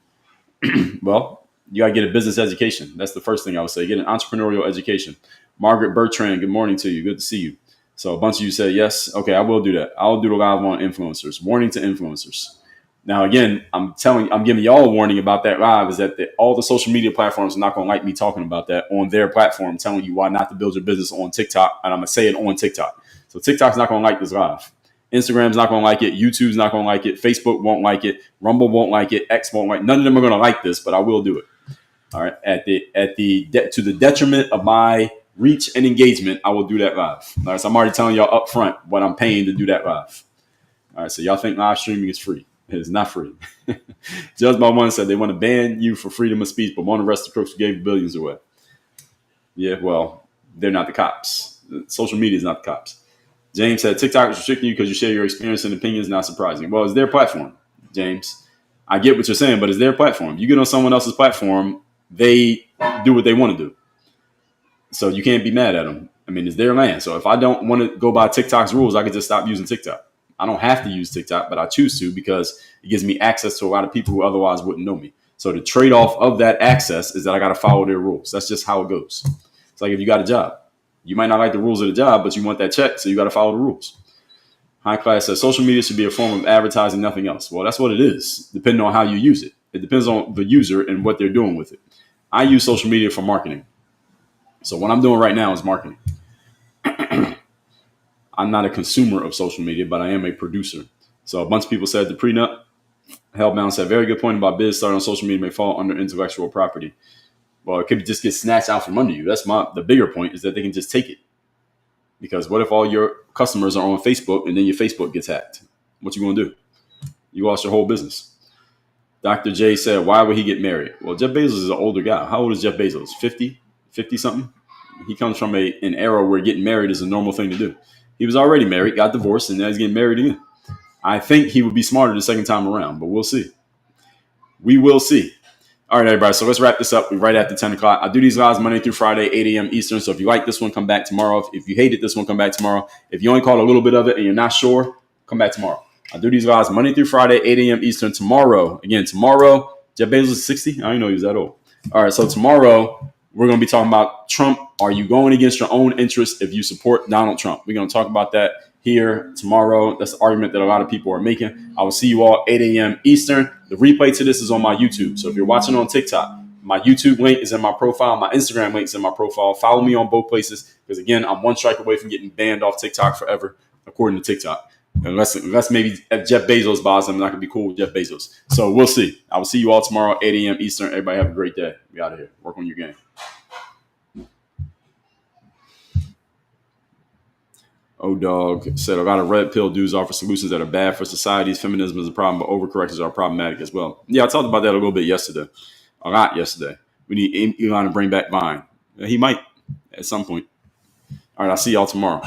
Well, you got to get a business education. That's the first thing I would say. Get an entrepreneurial education. Margaret Bertrand, good morning to you. Good to see you. So a bunch of you said yes. Okay, I will do that. I'll do the live on influencers. Warning to influencers. Now, again, I'm giving y'all a warning about that live, is that all the social media platforms are not going to like me talking about that on their platform, telling you why not to build your business on TikTok. And I'm going to say it on TikTok. So TikTok's not going to like this live. Instagram's not going to like it. YouTube's not going to like it. Facebook won't like it. Rumble won't like it. X won't like it. None of them are going to like this, but I will do it. All right. To the detriment of my reach and engagement, I will do that live. All right. So I'm already telling y'all up front what I'm paying to do that live. All right. So y'all think live streaming is free. It is not free. Judge by One said they want to ban you for freedom of speech, but won't arrest the crooks who gave billions away. Yeah, well, they're not the cops. Social media is not the cops. James said TikTok is restricting you because you share your experience and opinions. Not surprising. Well, it's their platform, James. I get what you're saying, but it's their platform. You get on someone else's platform, they do what they want to do. So you can't be mad at them. I mean, it's their land. So if I don't want to go by TikTok's rules, I could just stop using TikTok. I don't have to use TikTok, but I choose to because it gives me access to a lot of people who otherwise wouldn't know me. So the trade-off of that access is that I got to follow their rules. That's just how it goes. It's like if you got a job. You might not like the rules of the job, but you want that check, so you got to follow the rules. High Class says social media should be a form of advertising, nothing else. Well, that's what it is, depending on how you use it. It depends on the user and what they're doing with it. I use social media for marketing. So what I'm doing right now is marketing. I'm not a consumer of social media, but I am a producer. So a bunch of people said the prenup. Hellbound said, very good point about biz starting on social media may fall under intellectual property. Well, it could just get snatched out from under you. That's the bigger point, is that they can just take it. Because what if all your customers are on Facebook and then your Facebook gets hacked? What you going to do? You lost your whole business. Dr. J said, why would he get married? Well, Jeff Bezos is an older guy. How old is Jeff Bezos? 50 something? He comes from an era where getting married is a normal thing to do. He was already married, got divorced, and now he's getting married again. I think he would be smarter the second time around, but we'll see. We will see. All right, everybody. So let's wrap this up. We're right after 10 o'clock. I do these lives Monday through Friday, 8 a.m. Eastern. So if you like this one, come back tomorrow. If you hated this one, come back tomorrow. If you only caught a little bit of it and you're not sure, come back tomorrow. I do these lives Monday through Friday, 8 a.m. Eastern. Tomorrow, Jeff Bezos is 60. I didn't know he was that old. All right. So tomorrow, we're going to be talking about Trump. Are you going against your own interests if you support Donald Trump? We're going to talk about that here tomorrow. That's the argument that a lot of people are making. I will see you all 8 a.m. Eastern. The replay to this is on my YouTube. So if you're watching on TikTok, My YouTube link is in my profile. My Instagram link is in my profile. Follow me on both places because, again, I'm one strike away from getting banned off TikTok forever, according to TikTok. Unless maybe Jeff Bezos buys them, I'm not going to be cool with Jeff Bezos. So we'll see. I will see you all tomorrow, 8 a.m. Eastern. Everybody have a great day. We out of here. Work on your game. O-Dog said, a lot of red pill dudes offer solutions that are bad for societies. Feminism is a problem, but overcorrectors are problematic as well. Yeah, I talked about that a little bit yesterday. A lot yesterday. We need Elon to bring back Vine. He might at some point. All right, I'll see y'all tomorrow.